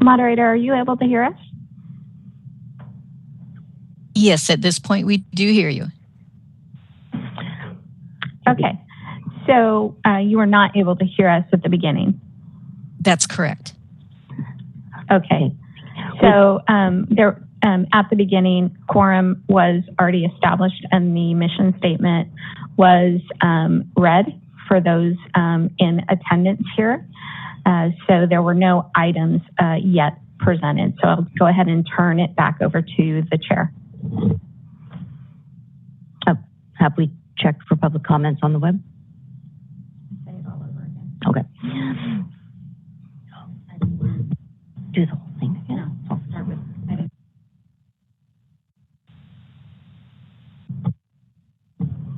Moderator, are you able to hear us? Yes, at this point we do hear you. Okay, so you were not able to hear us at the beginning. That's correct. Okay, so at the beginning, quorum was already established and the mission statement was read for those in attendance here. So there were no items yet presented. So I'll go ahead and turn it back over to the chair. Have we checked for public comments on the web? Say it all over again. Okay. Do the whole thing again. No, start with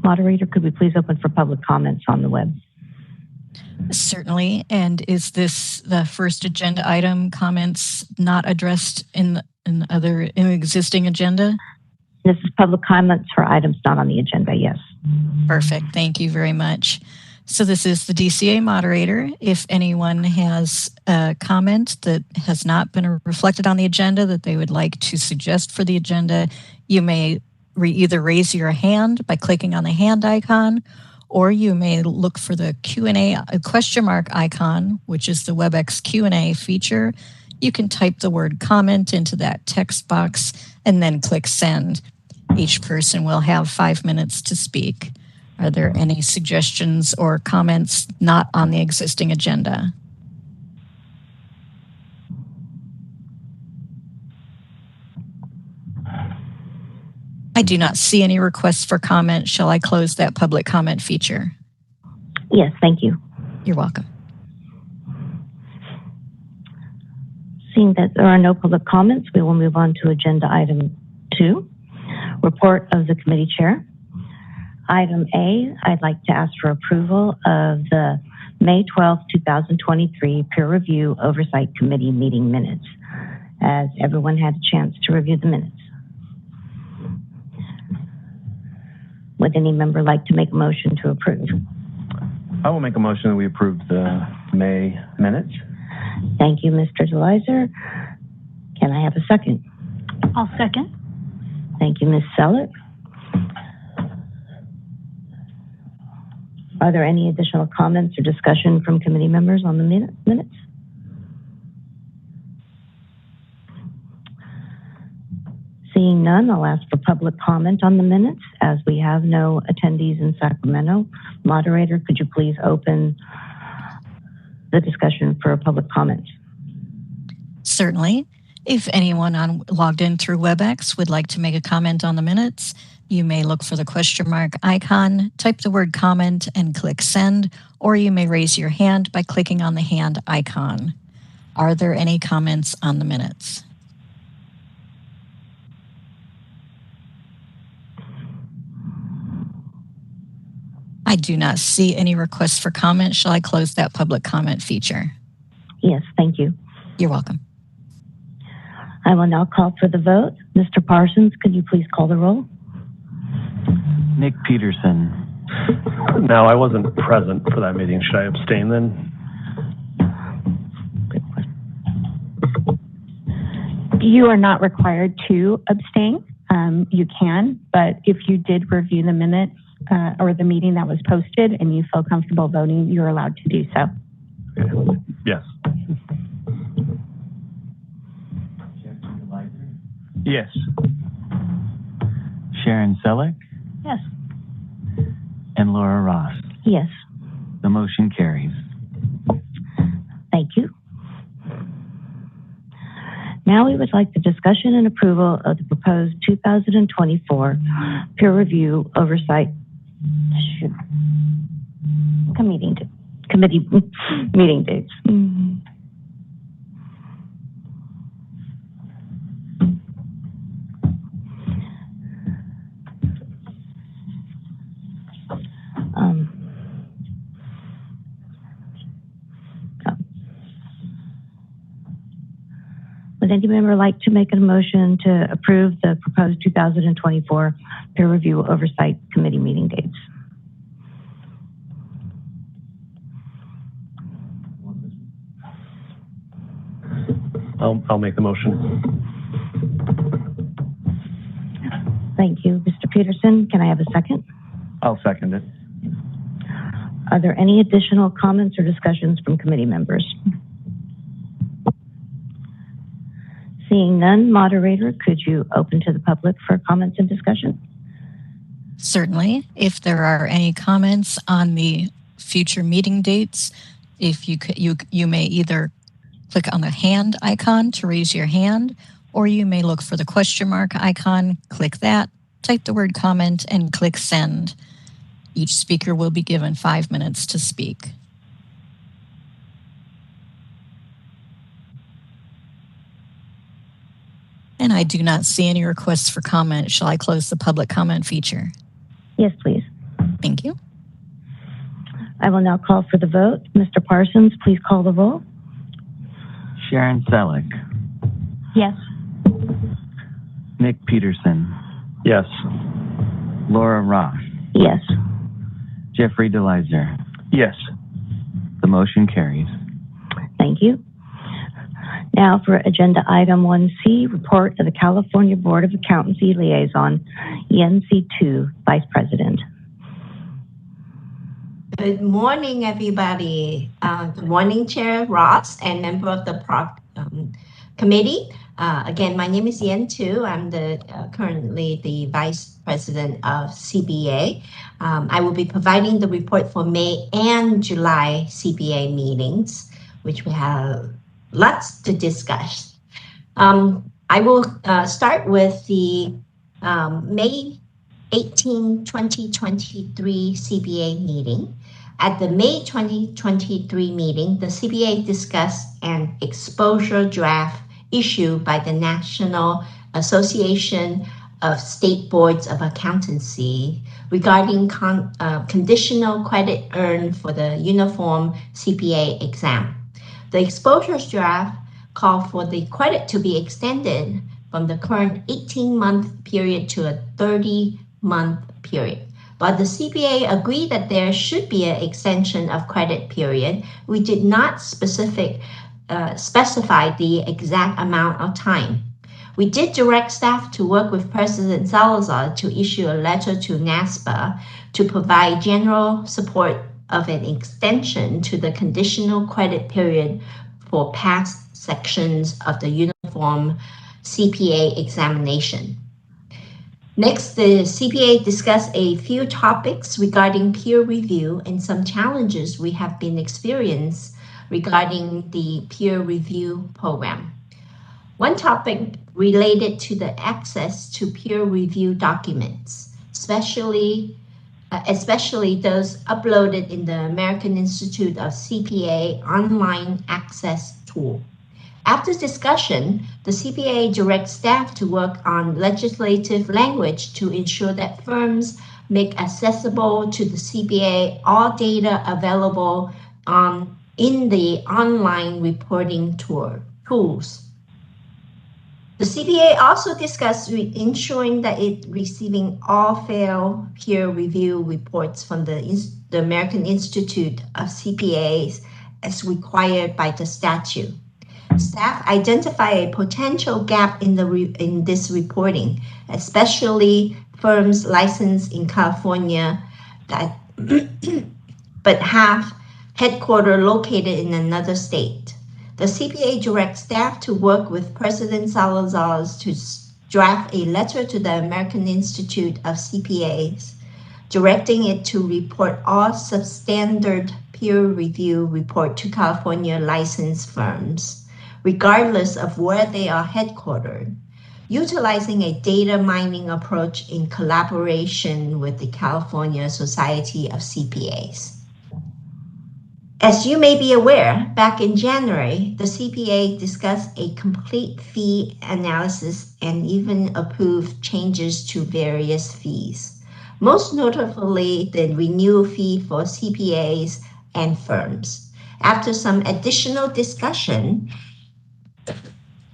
Moderator, could we please open for public comments on the web? Certainly. And is this the first agenda item, comments not addressed in existing agenda? This is public comments for items not on the agenda, yes. Perfect. Thank you very much. So this is the DCA moderator. If anyone has a comment that has not been reflected on the agenda that they would like to suggest for the agenda, you may either raise your hand by clicking on the hand icon, or you may look for the Q&A question mark icon, which is the WebEx Q&A feature. You can type the word comment into that text box and then click send. Each person will have 5 minutes to speak. Are there any suggestions or comments not on the existing agenda? I do not see any requests for comment. Shall I close that public comment feature? Yes, thank you. You're welcome. Seeing that there are no public comments, we will move on to agenda item 2, report of the committee chair. Item A, I'd like to ask for approval of the May 12, 2023 peer review oversight committee meeting minutes, as everyone had a chance to review the minutes. Would any member like to make a motion to approve? I will make a motion that we approve the May minutes. Thank you, Mr. DeLizer. Can I have a second? I'll second. Thank you, Ms. Selleck. Are there any additional comments or discussion from committee members on the minutes? Seeing none, I'll ask for public comment on the minutes as we have no attendees in Sacramento. Moderator, could you please open the discussion for public comments? Certainly. If anyone logged in through WebEx would like to make a comment on the minutes, you may look for the question mark icon, type the word comment and click send, or you may raise your hand by clicking on the hand icon. Are there any comments on the minutes? I do not see any requests for comment. Shall I close that public comment feature? Yes, thank you. You're welcome. I will now call for the vote. Mr. Parsons, could you please call the roll? Nick Peterson. No, I wasn't present for that meeting. Should I abstain then? You are not required to abstain. You can, but if you did review the minutes or the meeting that was posted and you feel comfortable voting, you're allowed to do so. Yes. Yes. Sharon Selleck. Yes. And Laura Ross. Yes. The motion carries. Thank you. Now we would like the discussion and approval of the proposed 2024 peer review oversight committee meeting dates. Would any member like to make a motion to approve the proposed 2024 peer review oversight committee meeting dates? I'll make the motion. Thank you, Mr. Peterson. Can I have a second? I'll second it. Are there any additional comments or discussions from committee members? Seeing none, moderator, could you open to the public for comments and discussion? Certainly. If there are any comments on the future meeting dates, if you may either click on the hand icon to raise your hand, or you may look for the question mark icon, click that, type the word comment, and click send. Each speaker will be given 5 minutes to speak. And I do not see any requests for comment. Shall I close the public comment feature? Yes, please. Thank you. I will now call for the vote. Mr. Parsons, please call the roll. Sharon Selleck, Yes. Nick Peterson, Yes. Laura Ross, Yes. Jeffrey DeLizer. Yes. The motion carries. Thank you. Now for agenda item 1C, report of the California Board of Accountancy Liaison, ENC2 Vice President. Good morning, everybody. Good morning, Chair Ross and member of the committee. Again, my name is Yen Tu. I'm currently the Vice President of CBA. I will be providing the report for May and July CBA meetings, which we have lots to discuss. I will start with the May 18, 2023 CBA meeting. At the May 2023 meeting, the CBA discussed an exposure draft issued by the National Association of State Boards of Accountancy regarding conditional credit earned for the uniform CPA exam. The exposure draft called for the credit to be extended from the current 18-month period to a 30-month period. But the CPA agreed that there should be an extension of credit period. We did not specify the exact amount of time. We did direct staff to work with President Salazar to issue a letter to NASPA to provide general support of an extension to the conditional credit period for past sections of the uniform CPA examination. Next, the CPA discussed a few topics regarding peer review and some challenges we have been experiencing regarding the peer review program. One topic related to the access to peer review documents, especially those uploaded in the American Institute of CPA online access tool. After discussion, the CPA directs staff to work on legislative language to ensure that firms make accessible to the CPA all data available in the online reporting tools. The CPA also discussed ensuring that it receiving all fair peer review reports from the American Institute of CPAs as required by the statute. Staff identify a potential gap in this reporting, especially firms licensed in California that but have headquarters located in another state. The CPA directs staff to work with President Salazar to draft a letter to the American Institute of CPAs, directing it to report all substandard peer review report to California licensed firms, regardless of where they are headquartered, utilizing a data mining approach in collaboration with the California Society of CPAs. As you may be aware, back in January, the CPA discussed a complete fee analysis and even approved changes to various fees, most notably the renewal fee for CPAs and firms. After some additional discussion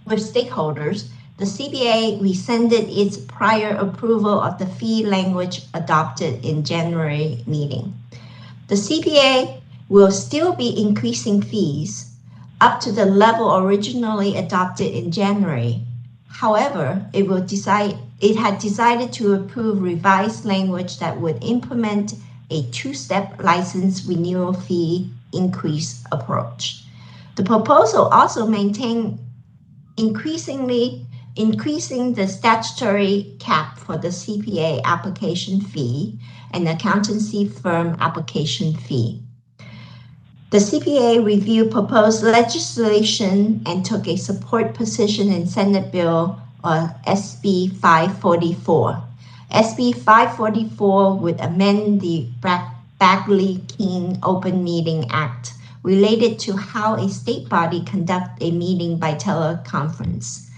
with stakeholders, the CPA rescinded its prior approval of the fee language adopted in January meeting. The CPA will still be increasing fees up to the level originally adopted in January. However, it had decided to approve revised language that would implement a two-step license renewal fee increase approach. The proposal also maintained increasing the statutory cap for the CPA application fee and accountancy firm application fee. The CPA reviewed proposed legislation and took a support position in Senate Bill SB 544. SB 544 would amend the Bagley-King Open Meeting Act related to how a state body conduct a meeting by teleconference.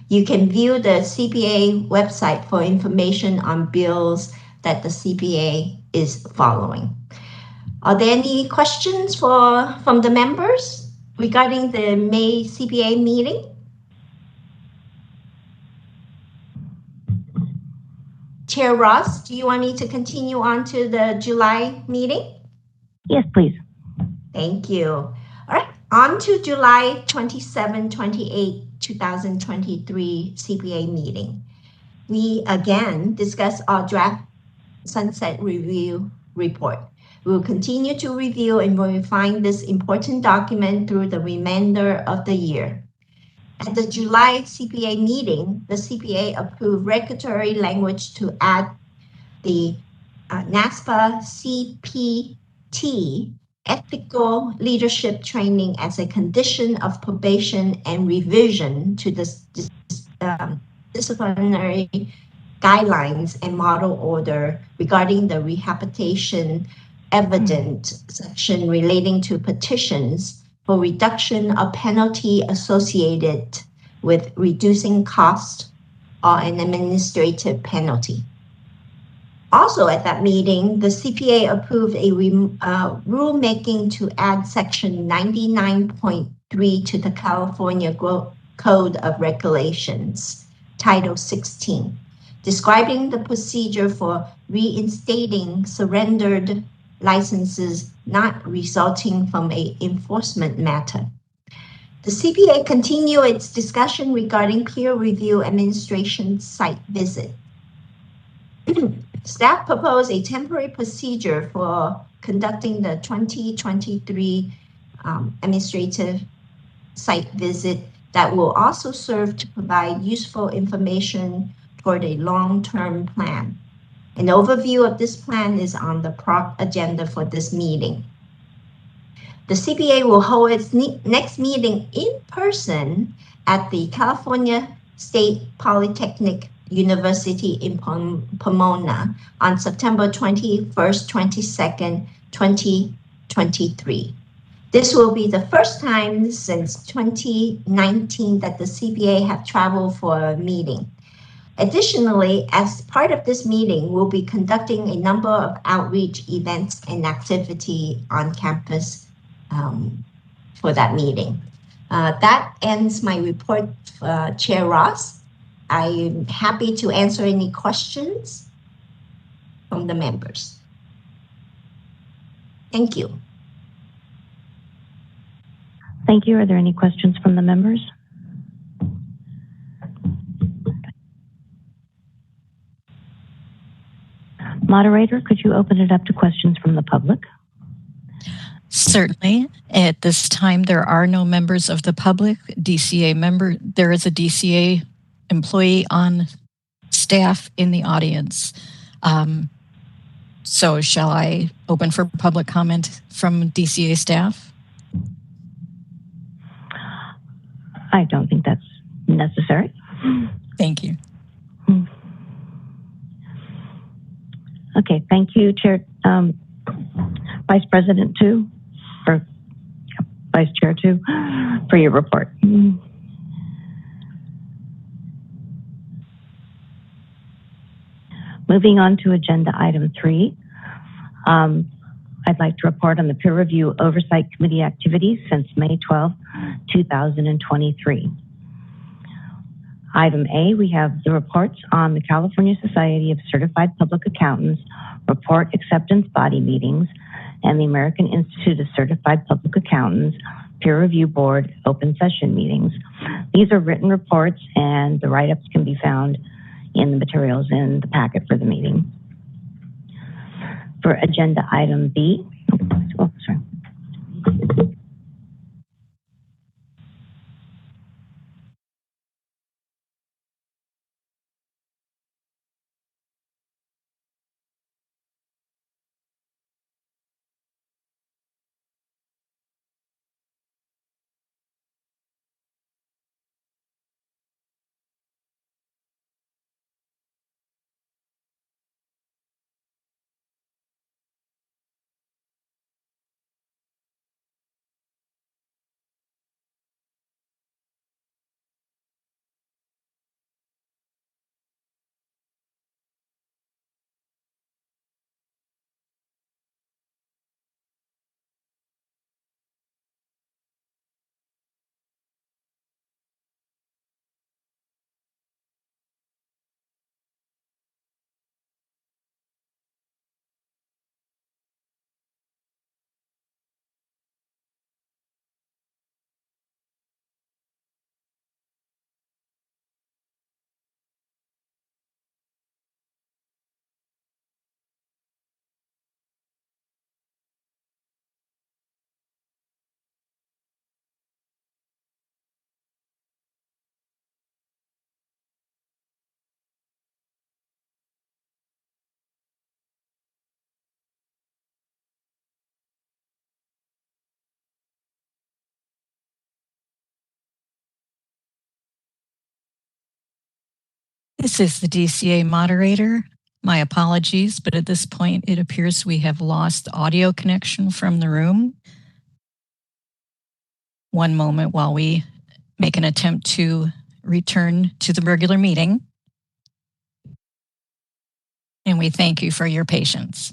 You can view the CPA website for information on bills that the CPA is following. Are there any questions from the members regarding the May CPA meeting? Chair Ross, do you want me to continue on to the July meeting? Yes, please. Thank you. All right, on to July 27, 28, 2023 CPA meeting. We again discuss our draft sunset review report. We will continue to review and refine this important document through the remainder of the year. At the July CPA meeting, the CPA approved regulatory language to add the NASPA CPT ethical leadership training as a condition of probation and revision to the disciplinary guidelines and model order regarding the rehabilitation evidence section relating to petitions for reduction of penalty associated with reducing cost or an administrative penalty. Also at that meeting, the CPA approved a rulemaking to add section 99.3 to the California Code of Regulations, Title 16, describing the procedure for reinstating surrendered licenses not resulting from an enforcement matter. The CPA continued its discussion regarding peer review administration site visit. Staff proposed a temporary procedure for conducting the 2023 administrative site visit that will also serve to provide useful information toward a long-term plan. An overview of this plan is on the agenda for this meeting. The CPA will hold its next meeting in person at the California State Polytechnic University in Pomona on September 21st, 22nd, 2023. This will be the first time since 2019 that the CPA have traveled for a meeting. Additionally, as part of this meeting, we'll be conducting a number of outreach events and activity on campus for that meeting. That ends my report, Chair Ross. I'm happy to answer any questions from the members. Thank you. Thank you. Are there any questions from the members? Moderator, could you open it up to questions from the public? Certainly. At this time, there are no members of the public. DCA member, there is a DCA employee on staff in the audience. So shall I open for public comment from DCA staff? I don't think that's necessary. Thank you. Okay, thank you, Chair, Vice President Tu, or Vice Chair Tu, for your report. Moving on to agenda item 3, I'd like to report on the peer review oversight committee activities since May 12, 2023. Item A, we have the reports on the California Society of Certified Public Accountants report acceptance body meetings and the American Institute of Certified Public Accountants Peer Review Board open session meetings. These are written reports, and the write-ups can be found in the materials in the packet for the meeting. For agenda item B, oh, sorry. This is the DCA moderator. My apologies, but at this point, it appears we have lost audio connection from the room. One moment while we make an attempt to return to the regular meeting. And we thank you for your patience.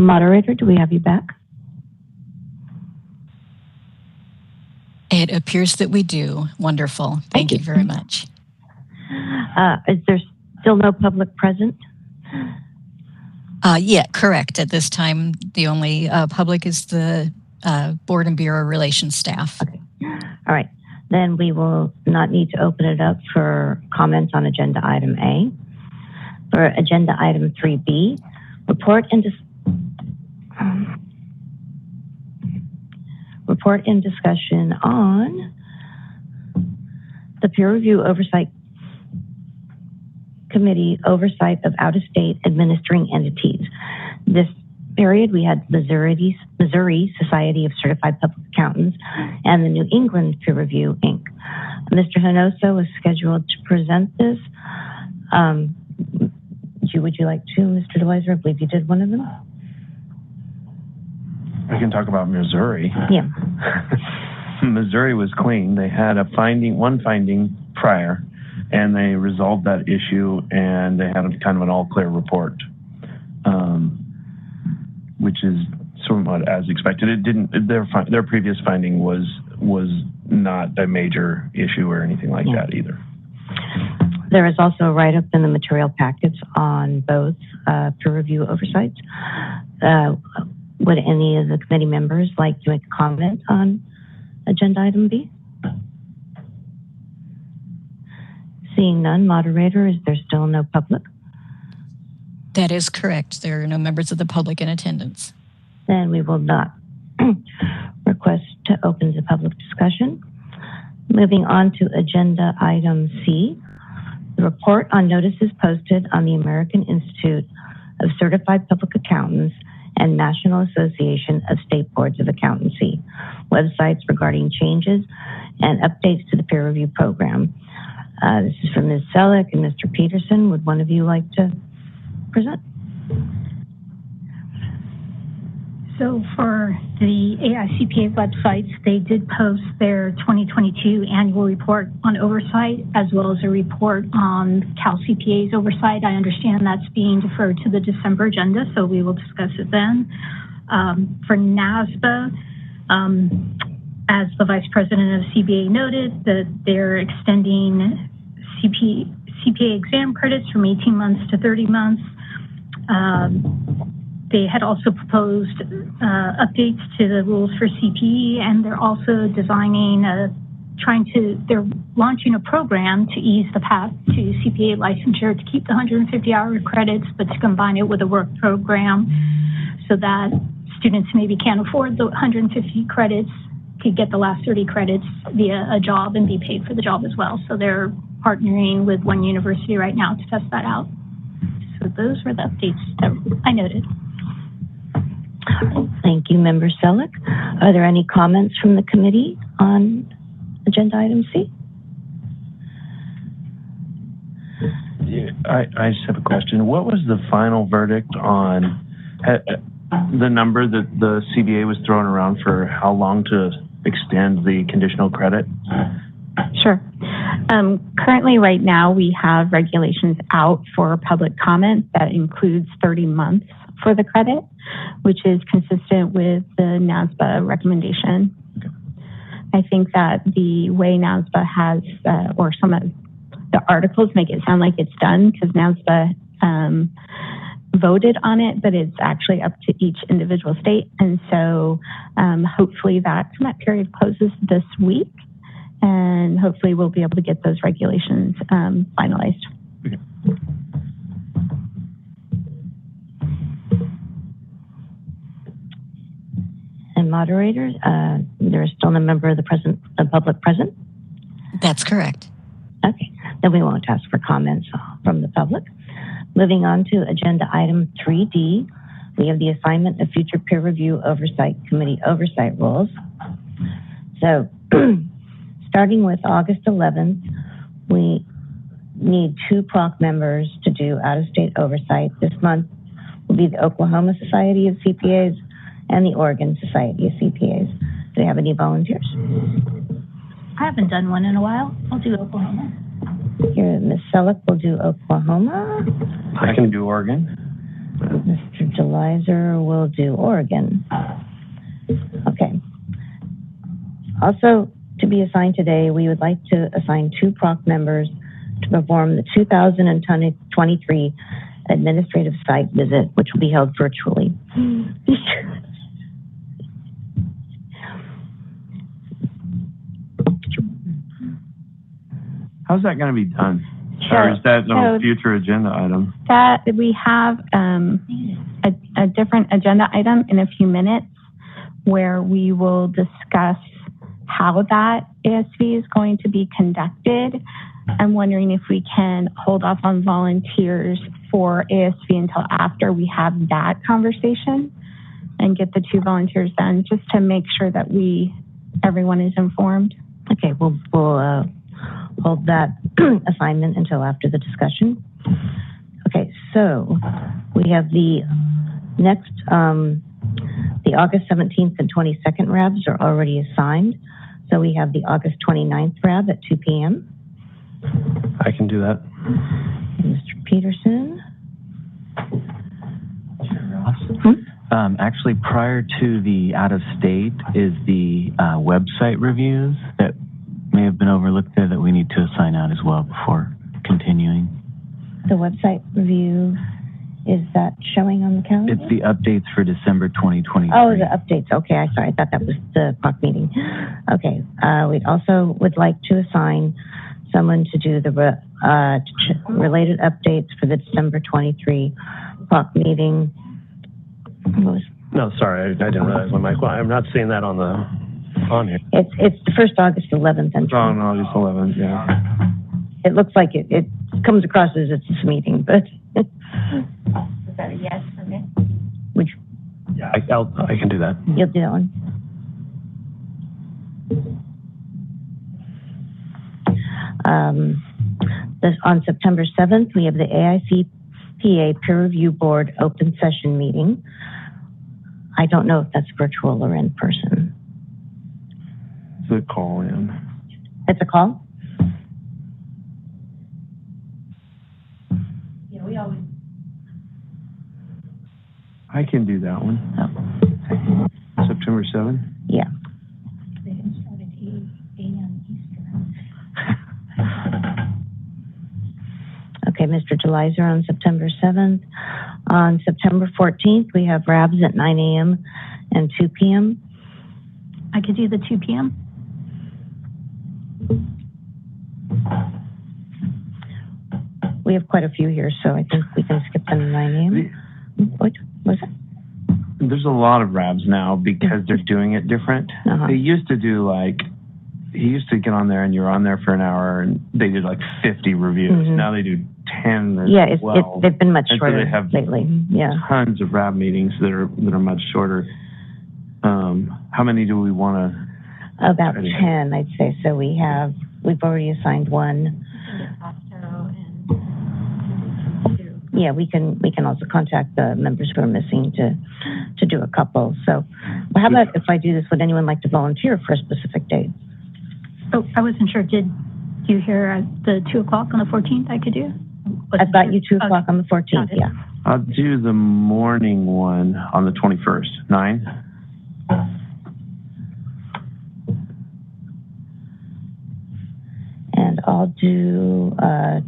Moderator, do we have you back? It appears that we do. Wonderful. Thank you very much. Is there still no public present? Yeah, correct. At this time, the only public is the Board and Bureau Relations staff. Okay. All right. Then we will not need to open it up for comments on agenda item A. For agenda item 3B, report and discussion on the peer review oversight committee oversight of out-of-state administering entities. This period, we had Missouri Society of Certified Public Accountants and the New England Peer Review, Inc. Mr. Hinoso was scheduled to present this. Would you like to, Mr. DeWeiser? I believe you did one of them. I can talk about Missouri. Yeah. Missouri was clean. They had one finding prior, and they resolved that issue, and they had kind of an all-clear report, which is somewhat as expected. It didn't. Their previous finding was not a major issue or anything like that either. There is also a write-up in the material packets on both peer review oversights. Would any of the committee members like to make a comment on agenda item B? Seeing none, moderator, is there still no public? That is correct. There are no members of the public in attendance. Then we will not request to open the public discussion. Moving on to agenda item C, the report on notices posted on the American Institute of Certified Public Accountants and National Association of State Boards of Accountancy websites regarding changes and updates to the peer review program. This is from Ms. Selleck and Mr. Peterson. Would one of you like to present? So for the AICPA websites, they did post their 2022 annual report on oversight, as well as a report on Cal CPA's oversight. I understand that's being deferred to the December agenda, so we will discuss it then. For NASBA, as the Vice President of CBA noted, that they're extending CPA exam credits from 18 months to 30 months. They had also proposed updates to the rules for CPE, and they're also designing they're launching a program to ease the path to CPA licensure, to keep the 150-hour credits, but to combine it with a work program so that students maybe can't afford the 150 credits could get the last 30 credits via a job and be paid for the job as well. So they're partnering with one university right now to test that out. So those were the updates that I noted. Thank you, Member Selleck. Are there any comments from the committee on agenda item C? Yeah, I just have a question. What was the final verdict on the number that the CBA was throwing around for how long to extend the conditional credit? Sure. Currently, right now, we have regulations out for public comment that includes 30 months for the credit, which is consistent with the NASBA recommendation. I think that the way NASBA has, or some of the articles make it sound like it's done because NASBA voted on it, but it's actually up to each individual state. And so hopefully that comment period closes this week, and hopefully we'll be able to get those regulations finalized. And moderator, there is still a member of the public present? That's correct. Okay, then we won't ask for comments from the public. Moving on to agenda item 3D, we have the assignment of future peer review oversight committee oversight rules. So starting with August 11th, we need 2 PLOC members to do out-of-state oversight. This month will be the Oklahoma Society of CPAs and the Oregon Society of CPAs. Do we have any volunteers? I haven't done one in a while. I'll do Oklahoma. Here, Ms. Selleck will do Oklahoma. I can do Oregon. Mr. Delizer will do Oregon. Okay. Also, to be assigned today, we would like to assign 2 PROC members to perform the 2023 administrative site visit, which will be held virtually. How's that going to be done? Or is that a future agenda item? That we have a different agenda item in a few minutes where we will discuss how that ASV is going to be conducted. I'm wondering if we can hold off on volunteers for ASV until after we have that conversation and get the 2 volunteers done, just to make sure that everyone is informed. Okay, we'll hold that assignment until after the discussion. Okay, so we have the next, the August 17th and 22nd RABs are already assigned. So we have the August 29th RAB at 2 p.m. I can do that. And Mr. Peterson. Actually, prior to the out-of-state is the website reviews that may have been overlooked there that we need to assign out as well before continuing. The website review, is that showing on the calendar? It's the updates for December 2023. Oh, the updates. Okay, I thought that was the PROC meeting. Okay, we also would like to assign someone to do the related updates for the December 23 PROC meeting. No, sorry, I didn't realize my mic. Well, I'm not seeing that on here. It's the first August 11th entry. On August 11th, yeah. It looks like it comes across as it's this meeting, but. Is that a yes for me? Which? Yeah, I can do that. You'll do that one. On September 7th, we have the AICPA Peer Review Board open session meeting. I don't know if that's virtual or in person. It's a call in. It's a call? Yeah, we always. I can do that one. Oh. September 7th? Yeah. They didn't start at 8 a.m. Eastern. Okay, Mr. Delizer on September 7th. On September 14th, we have RABs at 9 a.m. and 2 p.m. I could do the 2 p.m. We have quite a few here, so I think we can skip the 9 a.m. What was it? There's a lot of RABs now because they're doing it different. They used to do he used to get on there and you're on there for an hour and they did 50 reviews. Now they do 10 or 12. They've been much shorter so they have lately. Yeah. Tons of RAB meetings that are much shorter. How many do we want to? About 10, I'd say. So we've already assigned one. Yeah, we can also contact the members who are missing to do a couple. So how about if I do this, would anyone like to volunteer for a specific date? Oh, I wasn't sure. Did you hear the 2 o'clock on the 14th I could do? I've got you 2 o'clock on the 14th, yeah. I'll do the morning one on the 21st, 9. And I'll do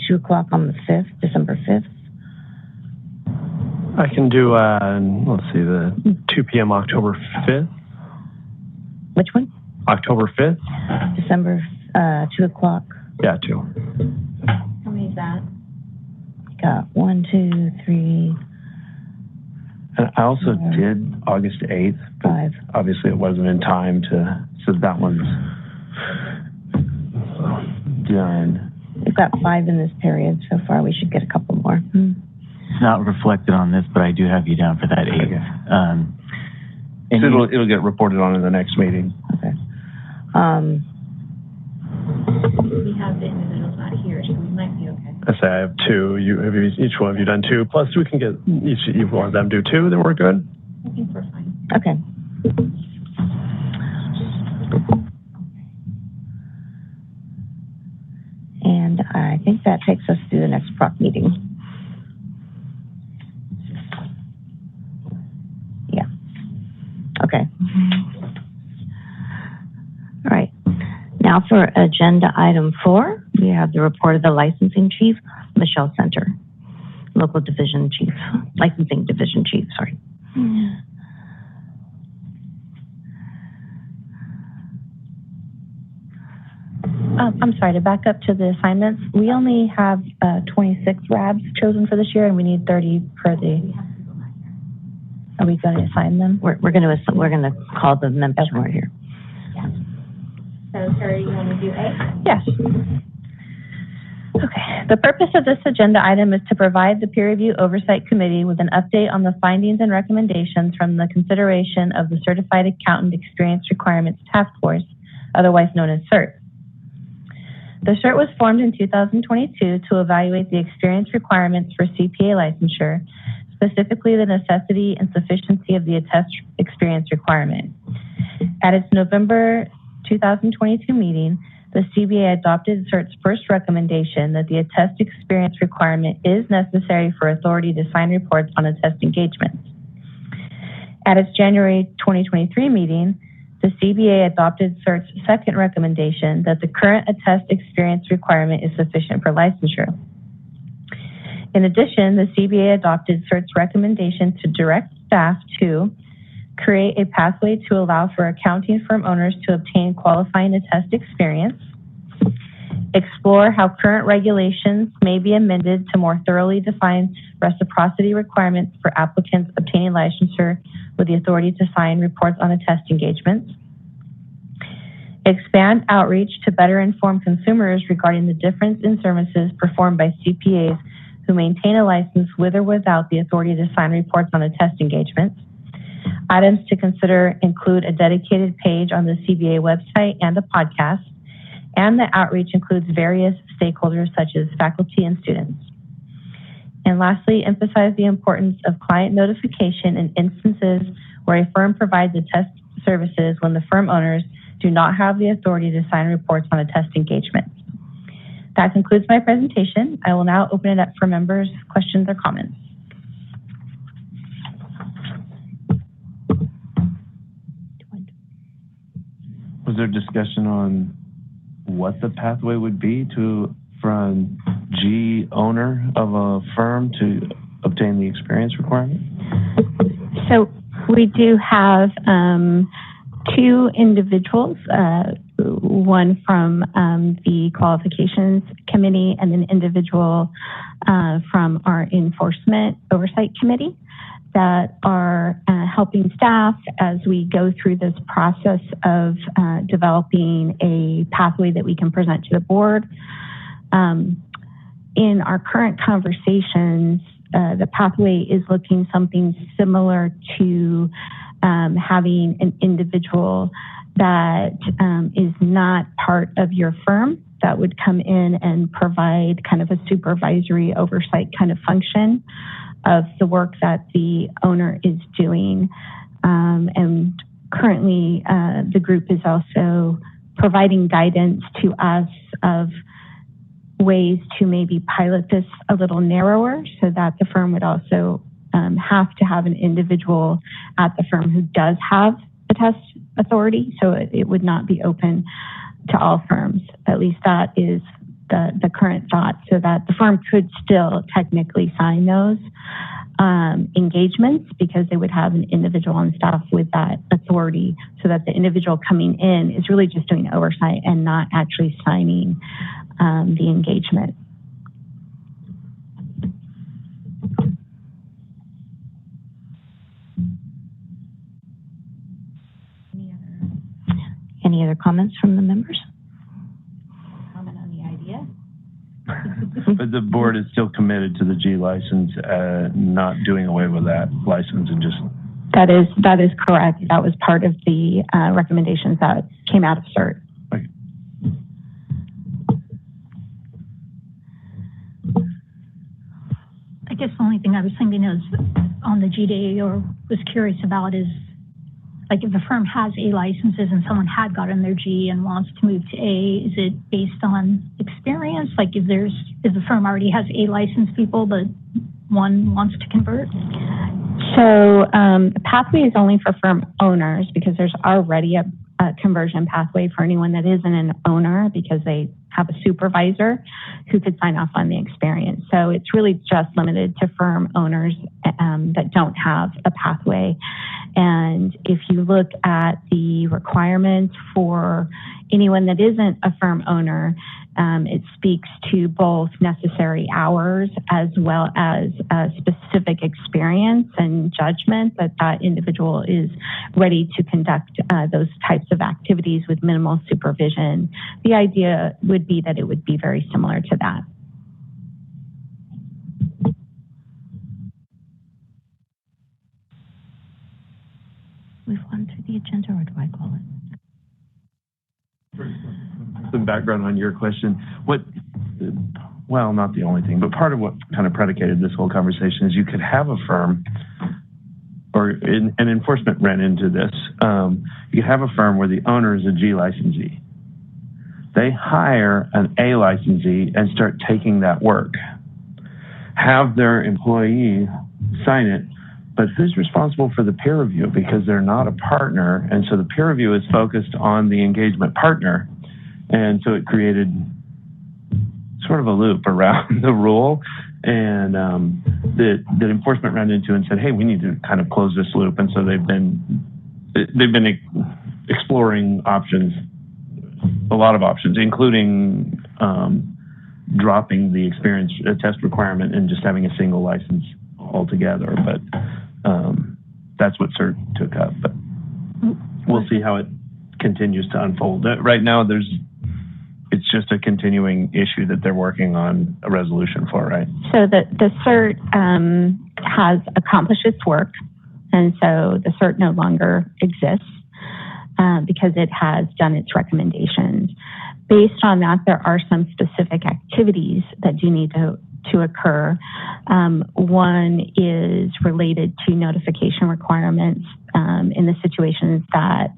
2 o'clock on the 5th, December 5th. I can do, let's see, the 2 p.m. October 5th. Which one? October 5th. December 2 o'clock. Yeah, 2. How many is that? Got 1, 2, 3. And I also did August 8th, but 5. obviously it wasn't in time so that one's done. We've got 5 in this period so far. We should get a couple more. It's not reflected on this, but I do have you down for that 8. Okay. So it'll get reported on in the next meeting. Okay. We have the individuals not here, so we might be okay. I say I have 2. Each one of you done 2. Plus, we can get each one of them do 2. Then we're good. I think we're fine. Okay. And I think that takes us through the next PROC meeting. Okay. All right. Now for agenda item 4, we have the report of the licensing chief, Michelle Center, local division chief, licensing division chief, sorry. I'm sorry, to back up to the assignments, we only have 26 RABs chosen for this year, and we need 30 for the. Are we going to assign them? We're going to call the members who are here. Yeah. So, Terry, you want to do A? Yes. Okay. The purpose of this agenda item is to provide the Peer Review Oversight Committee with an update on the findings and recommendations from the consideration of the Certified Accountant Experience Requirements Task Force, otherwise known as CERT. The CERT was formed in 2022 to evaluate the experience requirements for CPA licensure, specifically the necessity and sufficiency of the attest experience requirement. At its November 2022 meeting, the CBA adopted CERT's first recommendation that the attest experience requirement is necessary for authority to sign reports on attest engagements. At its January 2023 meeting, the CBA adopted CERT's second recommendation that the current attest experience requirement is sufficient for licensure. In addition, the CBA adopted CERT's recommendation to direct staff to create a pathway to allow for accounting firm owners to obtain qualifying attest experience, explore how current regulations may be amended to more thoroughly define reciprocity requirements for applicants obtaining licensure with the authority to sign reports on attest engagements, expand outreach to better inform consumers regarding the difference in services performed by CPAs who maintain a license with or without the authority to sign reports on attest engagements. Items to consider include a dedicated page on the CBA website and a podcast, and the outreach includes various stakeholders such as faculty and students. And lastly, emphasize the importance of client notification in instances where a firm provides attest services when the firm owners do not have the authority to sign reports on attest engagements. That concludes my presentation. I will now open it up for members' questions or comments. Was there discussion on what the pathway would be from G owner of a firm to obtain the experience requirement? So we do have 2 individuals, one from the qualifications committee and an individual from our enforcement oversight committee that are helping staff as we go through this process of developing a pathway that we can present to the board. In our current conversations, the pathway is looking something similar to having an individual that is not part of your firm that would come in and provide kind of a supervisory oversight kind of function of the work that the owner is doing. And currently, the group is also providing guidance to us of ways to maybe pilot this a little narrower so that the firm would also have to have an individual at the firm who does have a test authority. So it would not be open to all firms. At least that is the current thought, so that the firm could still technically sign those engagements because they would have an individual on staff with that authority, so that the individual coming in is really just doing oversight and not actually signing the engagement. Any other comments from the members? Comment on the idea? But the board is still committed to the G license, not doing away with that license and just... That is correct. That was part of the recommendations that came out of CERT. Okay. I guess the only thing I was thinking is on the GDA or was curious about is, like, if a firm has A licenses and someone had gotten their G and wants to move to A, is it based on experience? Like, if the firm already has A licensed people, but one wants to convert? So the pathway is only for firm owners because there's already a conversion pathway for anyone that isn't an owner because they have a supervisor who could sign off on the experience. So it's really just limited to firm owners that don't have a pathway. And if you look at the requirements for anyone that isn't a firm owner, it speaks to both necessary hours as well as specific experience and judgment that that individual is ready to conduct those types of activities with minimal supervision. The idea would be that it would be very similar to that. Move on to the agenda, or do I call it? Some background on your question. Well, not the only thing, but part of what kind of predicated this whole conversation is you could have a firm, or an enforcement ran into this. You could have a firm where the owner is a G licensee. They hire an A licensee and start taking that work. Have their employee sign it, but who's responsible for the peer review? Because they're not a partner, and so the peer review is focused on the engagement partner. And so it created sort of a loop around the rule, and that enforcement ran into and said, hey, we need to kind of close this loop. And so they've been exploring options, a lot of options, including dropping the experience test requirement and just having a single license altogether. But that's what CERT took up. But we'll see how it continues to unfold. Right now, it's just a continuing issue that they're working on a resolution for, right? So the CERT has accomplished its work, and so the CERT no longer exists because it has done its recommendations. Based on that, there are some specific activities that do need to occur. One is related to notification requirements in the situations that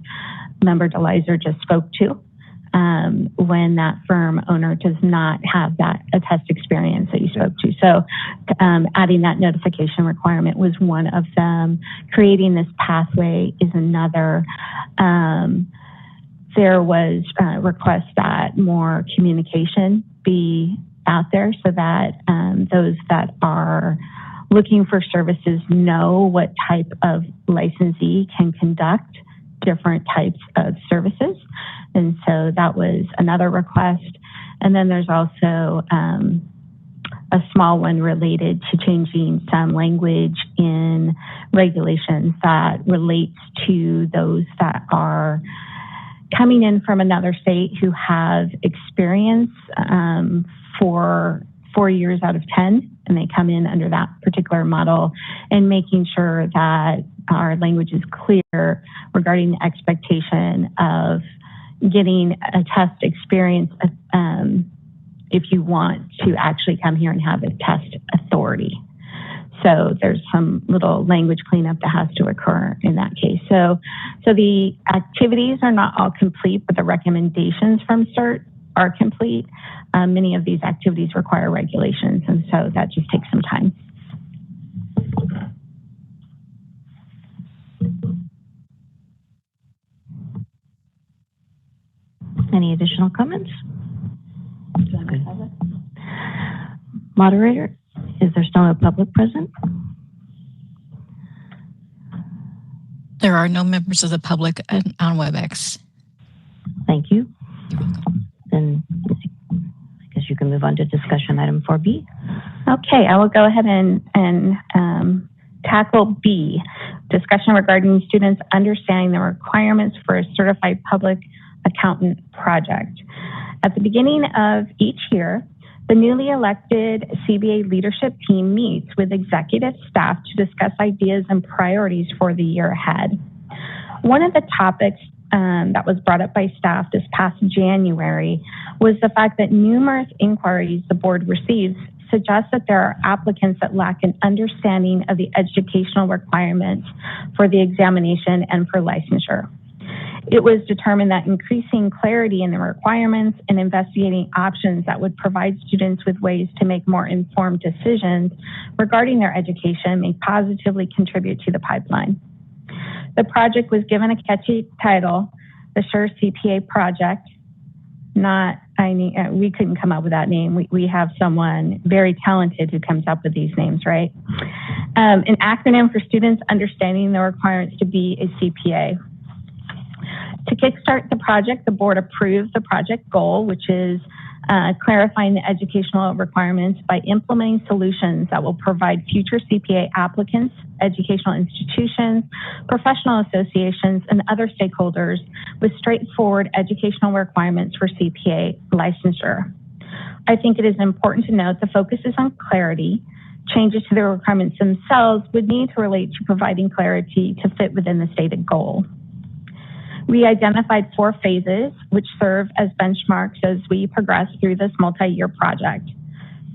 Member DeLizer just spoke to. When that firm owner does not have that attest experience that you spoke to. So adding that notification requirement was one of them. Creating this pathway is another. There was a request that more communication be out there so that those that are looking for services know what type of licensee can conduct different types of services. And so that was another request. And then there's also a small one related to changing some language in regulations that relates to those that are coming in from another state who have experience for 4 years out of 10, and they come in under that particular model, and making sure that our language is clear regarding the expectation of getting a test experience if you want to actually come here and have a test authority. So there's some little language cleanup that has to occur in that case. So the activities are not all complete, but the recommendations from CERT are complete. Many of these activities require regulations, and so that just takes some time. Any additional comments? Good. Moderator, is there still a public present? There are no members of the public on WebEx. Thank you. Then I guess you can move on to discussion item 4B. Okay, I will go ahead and tackle B, discussion regarding students understanding the requirements for a certified public accountant project. At the beginning of each year, the newly elected CBA leadership team meets with executive staff to discuss ideas and priorities for the year ahead. One of the topics that was brought up by staff this past January was the fact that numerous inquiries the board receives suggest that there are applicants that lack an understanding of the educational requirements for the examination and for licensure. It was determined that increasing clarity in the requirements and investigating options that would provide students with ways to make more informed decisions regarding their education may positively contribute to the pipeline. The project was given a catchy title, the Sure CPA Project. We couldn't come up with that name. We have someone very talented who comes up with these names, right? An acronym for students understanding the requirements to be a CPA. To kickstart the project, the board approved the project goal, which is clarifying the educational requirements by implementing solutions that will provide future CPA applicants, educational institutions, professional associations, and other stakeholders with straightforward educational requirements for CPA licensure. I think it is important to note the focus is on clarity. Changes to the requirements themselves would need to relate to providing clarity to fit within the stated goal. We identified 4 phases, which serve as benchmarks as we progress through this multi-year project.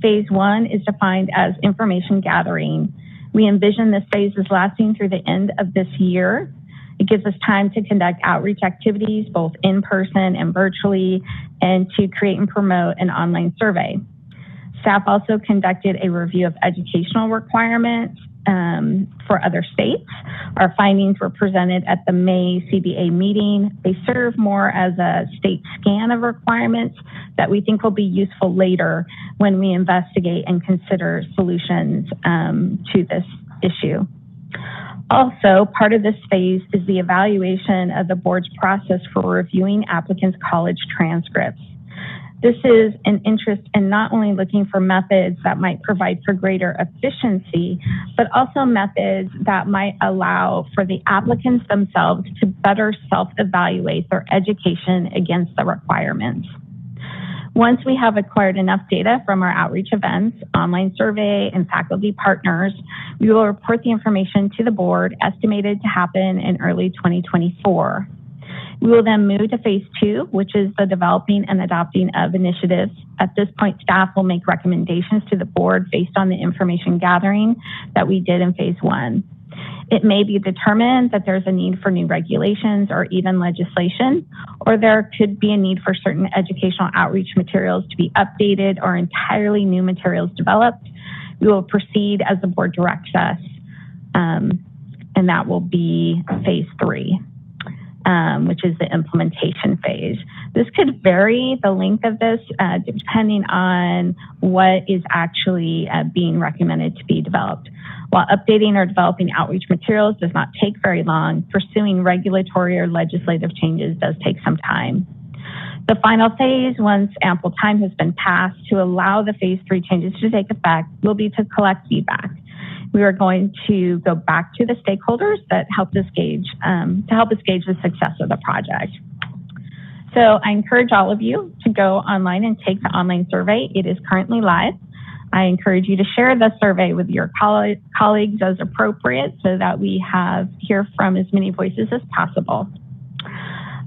Phase 1 is defined as information gathering. We envision this phase as lasting through the end of this year. It gives us time to conduct outreach activities, both in person and virtually, and to create and promote an online survey. Staff also conducted a review of educational requirements for other states. Our findings were presented at the May CBA meeting. They serve more as a state scan of requirements that we think will be useful later when we investigate and consider solutions to this issue. Also, part of this phase is the evaluation of the board's process for reviewing applicants' college transcripts. This is an interest in not only looking for methods that might provide for greater efficiency, but also methods that might allow for the applicants themselves to better self-evaluate their education against the requirements. Once we have acquired enough data from our outreach events, online survey, and faculty partners, we will report the information to the board, estimated to happen in early 2024. We will then move to phase 2, which is the developing and adopting of initiatives. At this point, staff will make recommendations to the board based on the information gathering that we did in phase 1. It may be determined that there's a need for new regulations or even legislation, or there could be a need for certain educational outreach materials to be updated or entirely new materials developed. We will proceed as the board directs us, and that will be phase 3. Which is the implementation phase. This could vary, the length of this, depending on what is actually being recommended to be developed. While updating or developing outreach materials does not take very long, pursuing regulatory or legislative changes does take some time. The final phase, once ample time has been passed to allow the phase 3 changes to take effect, will be to collect feedback. We are going to go back to the stakeholders that helped us gauge, the success of the project. So I encourage all of you to go online and take the online survey. It is currently live. I encourage you to share the survey with your colleagues as appropriate so that we hear from as many voices as possible.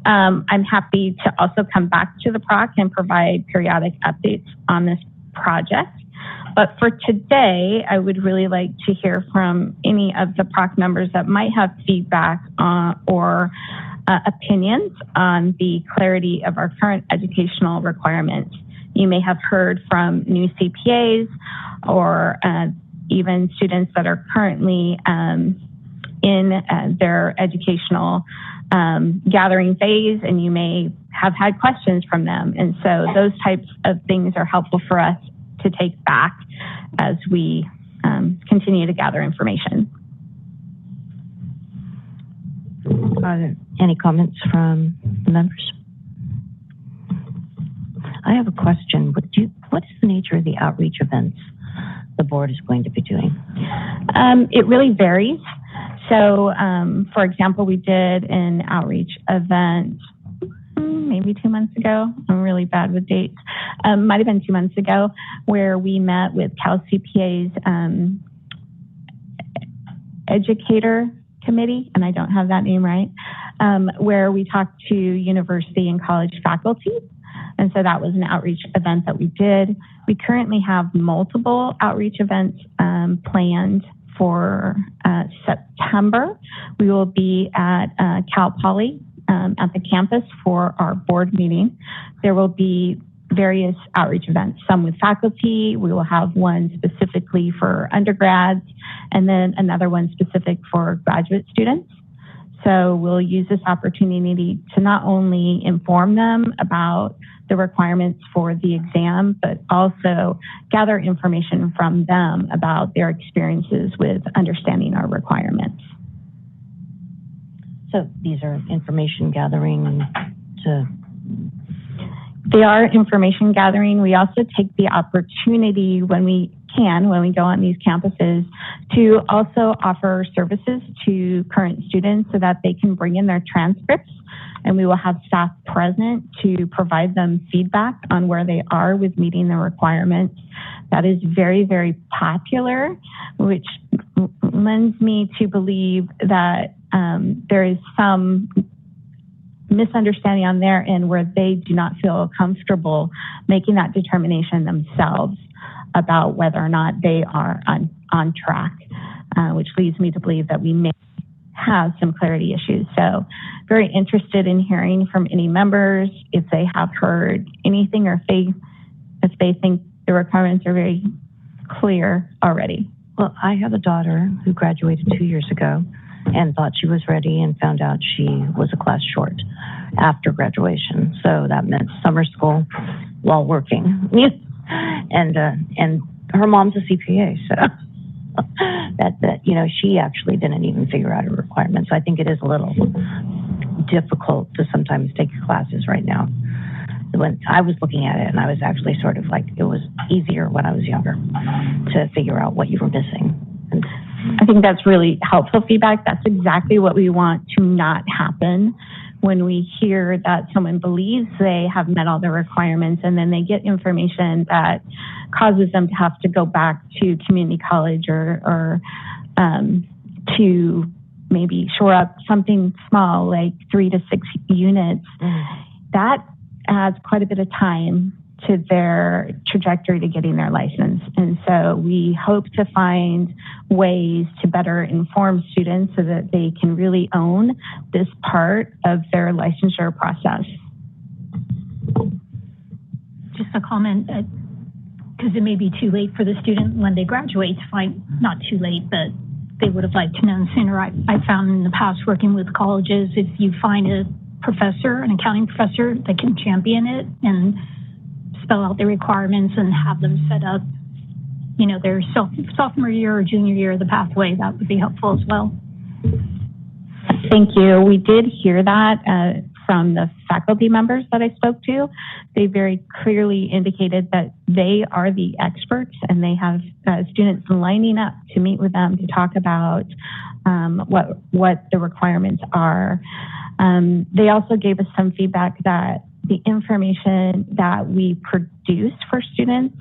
I'm happy to also come back to the PROC and provide periodic updates on this project. But for today, I would really like to hear from any of the PROC members that might have feedback or opinions on the clarity of our current educational requirements. You may have heard from new CPAs or even students that are currently in their educational gathering phase, and you may have had questions from them. And so those types of things are helpful for us to take back as we continue to gather information. Are there any comments from the members? I have a question. What is the nature of the outreach events the board is going to be doing? It really varies. So, for example, we did an outreach event maybe 2 months ago. I'm really bad with dates. Might have been 2 months ago, where we met with Cal CPA's educator committee, and I don't have that name right, where we talked to university and college faculty. And so that was an outreach event that we did. We currently have multiple outreach events planned for September. We will be at Cal Poly at the campus for our board meeting. There will be various outreach events, some with faculty. We will have one specifically for undergrads, and then another one specific for graduate students. So we'll use this opportunity to not only inform them about the requirements for the exam, but also gather information from them about their experiences with understanding our requirements. So these are information gathering to... They are information gathering. We also take the opportunity when we go on these campuses, to also offer services to current students so that they can bring in their transcripts, and we will have staff present to provide them feedback on where they are with meeting the requirements. That is very, very popular, which lends me to believe that there is some misunderstanding on their end where they do not feel comfortable making that determination themselves about whether or not they are on track, which leads me to believe that we may have some clarity issues. So very interested in hearing from any members if they have heard anything, or if they think the requirements are very clear already. Well, I have a daughter who graduated 2 years ago and thought she was ready and found out she was a class short after graduation. So that meant summer school while working. And her mom's a CPA, so that she actually didn't even figure out her requirements. So I think it is a little difficult to sometimes take classes right now. When I was looking at it, and I was actually sort of like, it was easier when I was younger to figure out what you were missing. And I think that's really helpful feedback. That's exactly what we want to not happen when we hear that someone believes they have met all the requirements and then they get information that causes them to have to go back to community college or to maybe shore up something small like 3 to 6 units. That adds quite a bit of time to their trajectory to getting their license. And so we hope to find ways to better inform students so that they can really own this part of their licensure process. Just a comment, because it may be too late for the student when they graduate to find, not too late, but they would have liked to know sooner. I found in the past working with colleges, if you find a professor, an accounting professor that can champion it and spell out the requirements and have them set up, their sophomore year or junior year of the pathway, that would be helpful as well. Thank you. We did hear that from the faculty members that I spoke to. They very clearly indicated that they are the experts and they have students lining up to meet with them to talk about what the requirements are. They also gave us some feedback that the information that we produce for students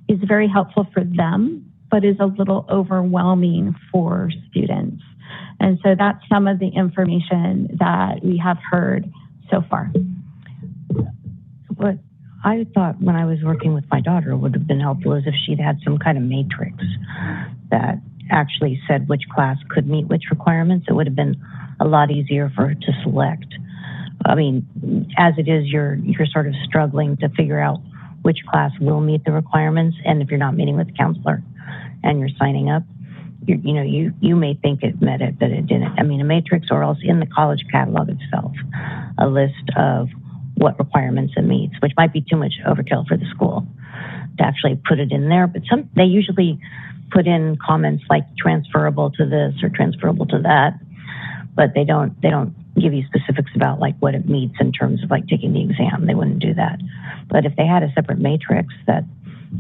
is very helpful for them, but is a little overwhelming for students. And so that's some of the information that we have heard so far. What I thought when I was working with my daughter would have been helpful is if she'd had some kind of matrix that actually said which class could meet which requirements. It would have been a lot easier for her to select. I mean, as it is, you're sort of struggling to figure out which class will meet the requirements. And if you're not meeting with the counselor and you're signing up, you may think it met it, but it didn't. I mean, a matrix, or else in the college catalog itself, a list of what requirements it meets, which might be too much overkill for the school to actually put it in there. But they usually put in comments like transferable to this or transferable to that, but they don't give you specifics about like what it meets in terms of like taking the exam. They wouldn't do that. But if they had a separate matrix that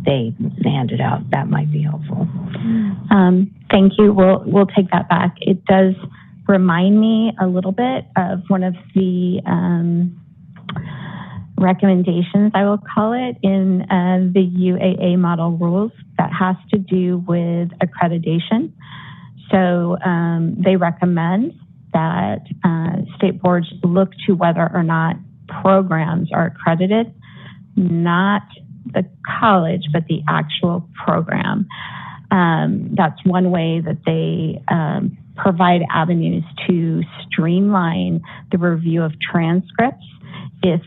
they handed out, that might be helpful. Thank you. We'll take that back. It does remind me a little bit of one of the recommendations, I will call it, in the UAA model rules that has to do with accreditation. So they recommend that state boards look to whether or not programs are accredited, not the college, but the actual program. That's one way that they provide avenues to streamline the review of transcripts if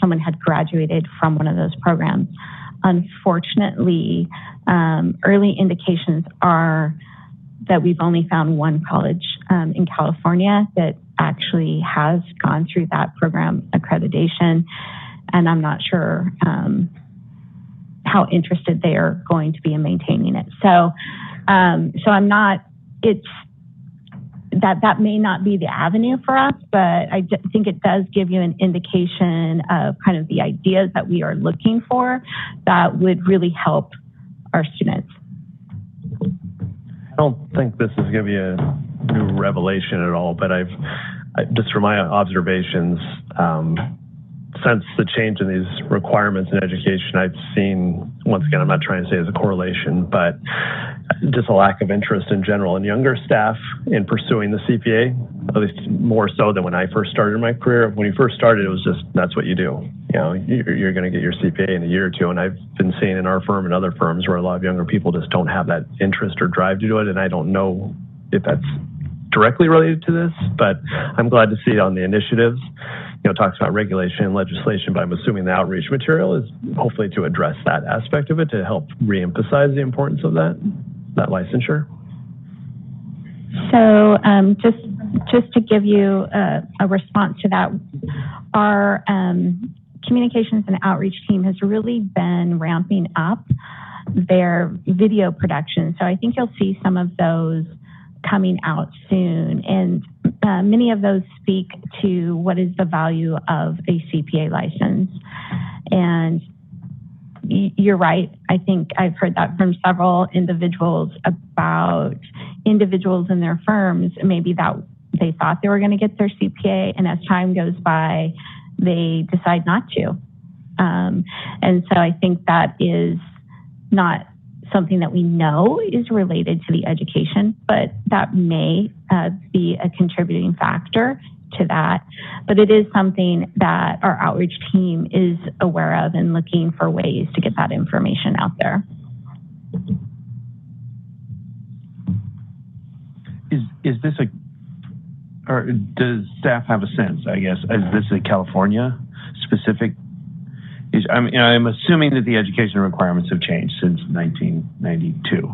someone had graduated from one of those programs. Unfortunately, early indications are that we've only found one college in California that actually has gone through that program accreditation, and I'm not sure how interested they are going to be in maintaining it. So I'm not, that may not be the avenue for us, but I think it does give you an indication of kind of the ideas that we are looking for that would really help our students. I don't think this is going to be a new revelation at all, but just from my observations, since the change in these requirements in education, I've seen, once again, I'm not trying to say it's a correlation, but just a lack of interest in general in younger staff in pursuing the CPA, at least more so than when I first started my career. When you first started, it was just, that's what you do. You know, you're going to get your CPA in a year or two. And I've been seeing in our firm and other firms where a lot of younger people just don't have that interest or drive to do it. And I don't know if that's directly related to this, but I'm glad to see it on the initiatives. You know, it talks about regulation and legislation, but I'm assuming the outreach material is hopefully to address that aspect of it, to help reemphasize the importance of that licensure. So just to give you a response to that, our communications and outreach team has really been ramping up their video production. So I think you'll see some of those coming out soon. And many of those speak to what is the value of a CPA license. And you're right. I think I've heard that from several individuals about individuals in their firms, maybe that they thought they were going to get their CPA, and as time goes by, they decide not to. And so I think that is not something that we know is related to the education, but that may be a contributing factor to that. But it is something that our outreach team is aware of and looking for ways to get that information out there. Is this or does staff have a sense, I guess, is this a California specific? I'm assuming that the education requirements have changed since 1992.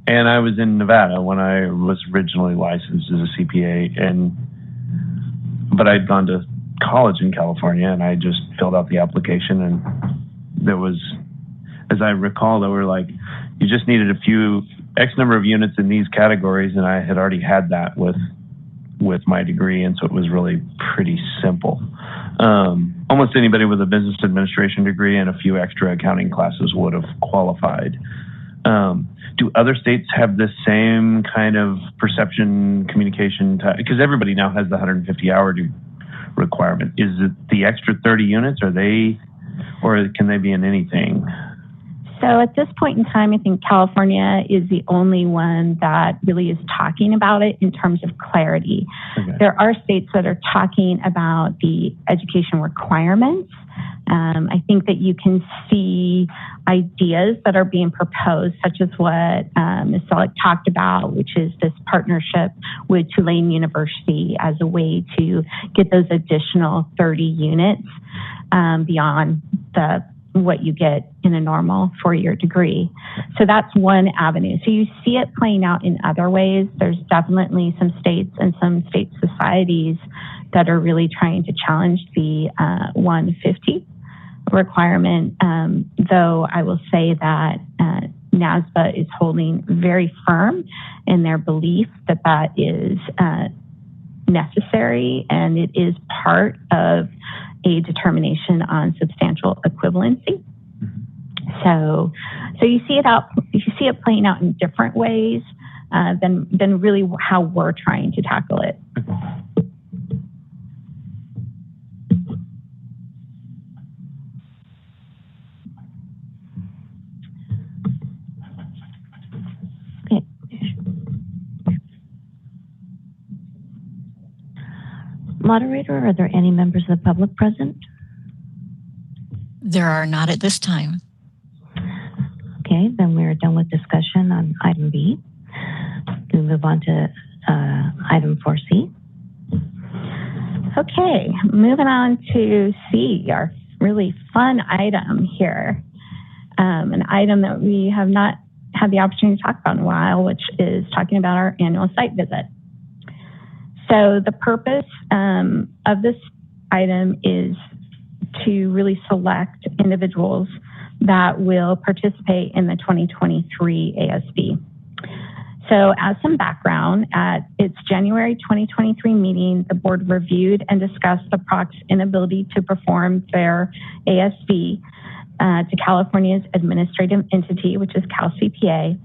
And I was in Nevada when I was originally licensed as a CPA, but I'd gone to college in California, and I just filled out the application, and there was, as I recall, there were like, you just needed a few X number of units in these categories, and I had already had that with my degree, and so it was really pretty simple. Almost anybody with a business administration degree and a few extra accounting classes would have qualified. Do other states have this same kind of perception, communication? Because everybody now has the 150-hour requirement. Is it the extra 30 units? Or can they be in anything? So at this point in time, I think California is the only one that really is talking about it in terms of clarity. Okay. There are states that are talking about the education requirements. I think that you can see ideas that are being proposed, such as what Ms. Selleck talked about, which is this partnership with Tulane University as a way to get those additional 30 units beyond what you get in a normal four-year degree. So that's one avenue. So you see it playing out in other ways. There's definitely some states and some state societies that are really trying to challenge the 150 requirement, though I will say that NASBA is holding very firm in their belief that that is necessary, and it is part of a determination on substantial equivalency. So you see it playing out in different ways than really how we're trying to tackle it. Okay. Moderator, are there any members of the public present? There are not at this time. Okay, then we're done with discussion on item B. we move on to item 4C. Okay, moving on to C, our really fun item here. An item that we have not had the opportunity to talk about in a while, which is talking about our annual site visit. So the purpose of this item is to really select individuals that will participate in the 2023 ASV. So as some background, at its January 2023 meeting, the board reviewed and discussed the PROC's inability to perform their ASV to California's administrative entity, which is CalCPA,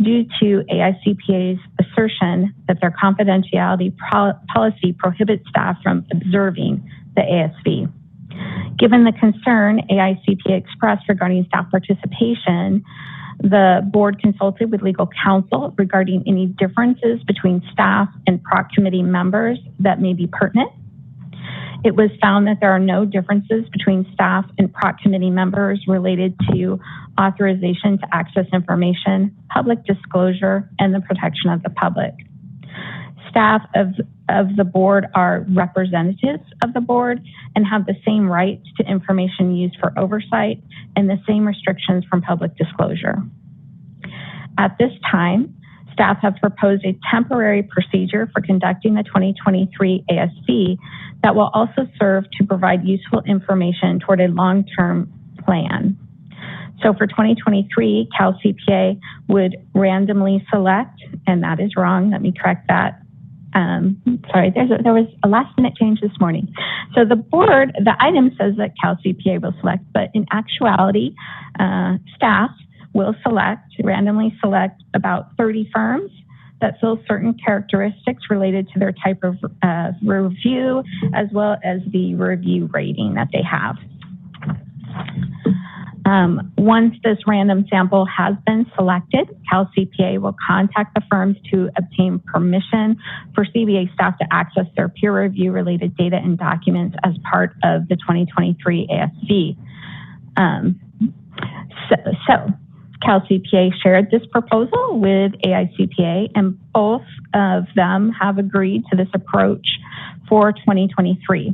due to AICPA's assertion that their confidentiality policy prohibits staff from observing the ASV. Given the concern AICPA expressed regarding staff participation, the board consulted with legal counsel regarding any differences between staff and PROC committee members that may be pertinent. It was found that there are no differences between staff and PROC committee members related to authorization to access information, public disclosure, and the protection of the public. Staff of the board are representatives of the board and have the same rights to information used for oversight and the same restrictions from public disclosure. At this time, staff have proposed a temporary procedure for conducting the 2023 ASV that will also serve to provide useful information toward a long-term plan. So for 2023, CalCPA would randomly select, and that is wrong, let me correct that. Sorry, there was a last minute change this morning. So the board, the item says that CalCPA will select, but in actuality, staff will randomly select about 30 firms that fill certain characteristics related to their type of review, as well as the review rating that they have. Once this random sample has been selected, CalCPA will contact the firms to obtain permission for CBA staff to access their peer review related data and documents as part of the 2023 ASV. So CalCPA shared this proposal with AICPA, and both of them have agreed to this approach for 2023.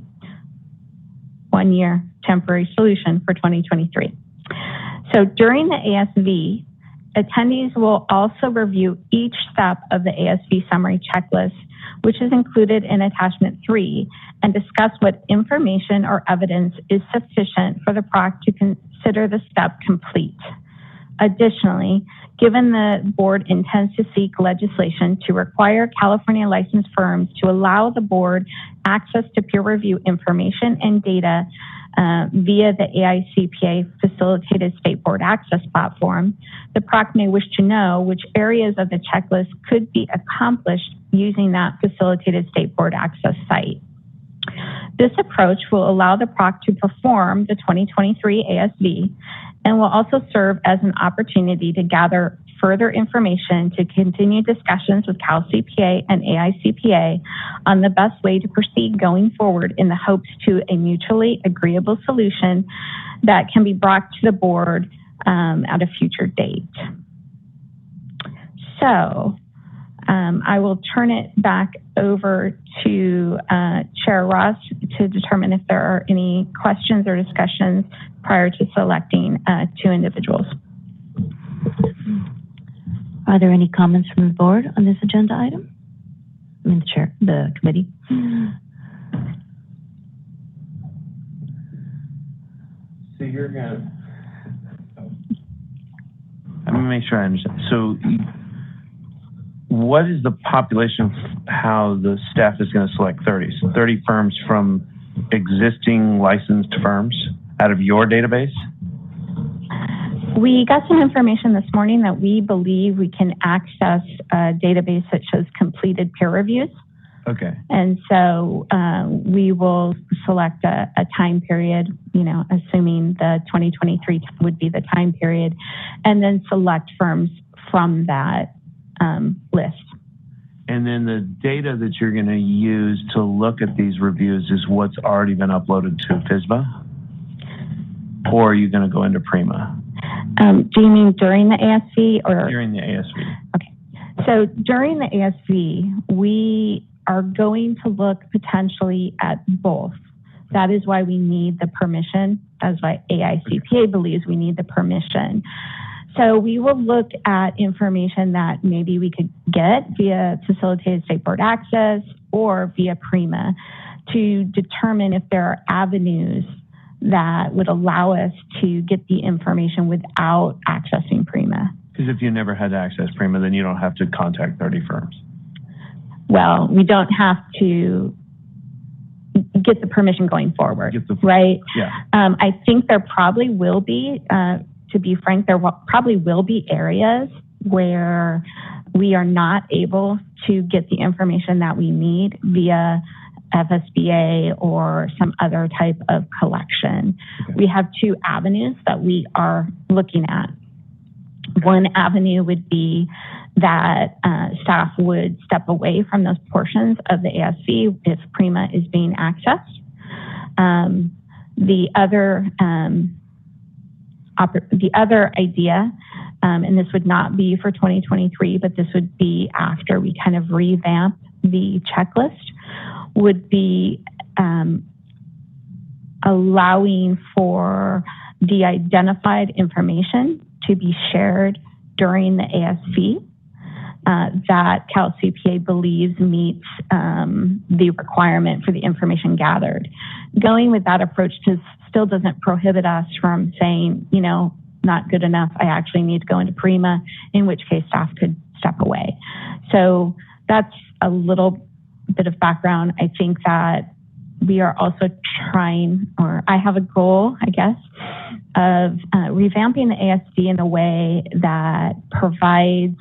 1 year temporary solution for 2023. So during the ASV, attendees will also review each step of the ASV summary checklist, which is included in attachment 3, and discuss what information or evidence is sufficient for the PROC to consider the step complete. Additionally, given the board intends to seek legislation to require California licensed firms to allow the board access to peer review information and data via the AICPA Facilitated State Board Access Platform, the PROC may wish to know which areas of the checklist could be accomplished using that Facilitated State Board Access site. This approach will allow the PROC to perform the 2023 ASV and will also serve as an opportunity to gather further information to continue discussions with CalCPA and AICPA on the best way to proceed going forward in the hopes to a mutually agreeable solution that can be brought to the board at a future date. So I will turn it back over to Chair Ross to determine if there are any questions or discussions prior to selecting 2 individuals. Are there any comments from the board on this agenda item? I mean, the committee. So you're I'm gonna make sure I understand. So what is the population of how the staff is going to select 30? So 30 firms from existing licensed firms out of your database? We got some information this morning that we believe we can access a database that shows completed peer reviews. Okay. And so we will select a time period, assuming the 2023 would be the time period, and then select firms from that list. And then the data that you're going to use to look at these reviews is what's already been uploaded to FSBA? Or are you going to go into Prima? Do you mean during the ASV or? During the ASV. Okay. So during the ASV, we are going to look potentially at both. That is why we need the permission. That's why AICPA believes we need the permission. So we will look at information that maybe we could get via facilitated state board access or via PRIMA to determine if there are avenues that would allow us to get the information without accessing PRIMA. Because if you never had to access PRIMA, then you don't have to contact 30 firms. Well, we don't have to get the permission going forward, right? Yeah. I think there probably will be, to be frank, probably will be areas where we are not able to get the information that we need via FSBA or some other type of collection. Okay. We have two avenues that we are looking at. One avenue would be that staff would step away from those portions of the ASV if PRIMA is being accessed. The other idea, and this would not be for 2023, but this would be after we kind of revamp the checklist, would be allowing for de-identified information to be shared during the ASV that Cal CPA believes meets the requirement for the information gathered. Going with that approach still doesn't prohibit us from saying, you know, not good enough, I actually need to go into PRIMA, in which case staff could step away. So that's a little bit of background. I think that we are also trying, or I have a goal, I guess, of revamping the ASV in a way that provides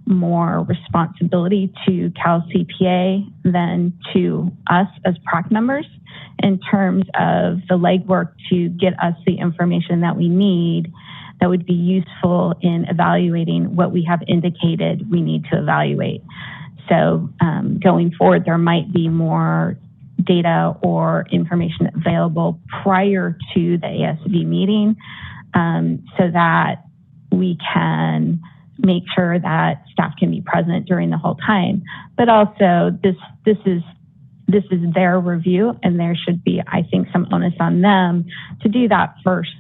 more responsibility to Cal CPA than to us as PROC members in terms of the legwork to get us the information that we need that would be useful in evaluating what we have indicated we need to evaluate. So going forward, there might be more data or information available prior to the ASV meeting so that we can make sure that staff can be present during the whole time. But also this is their review, and there should be, I think, some onus on them to do that first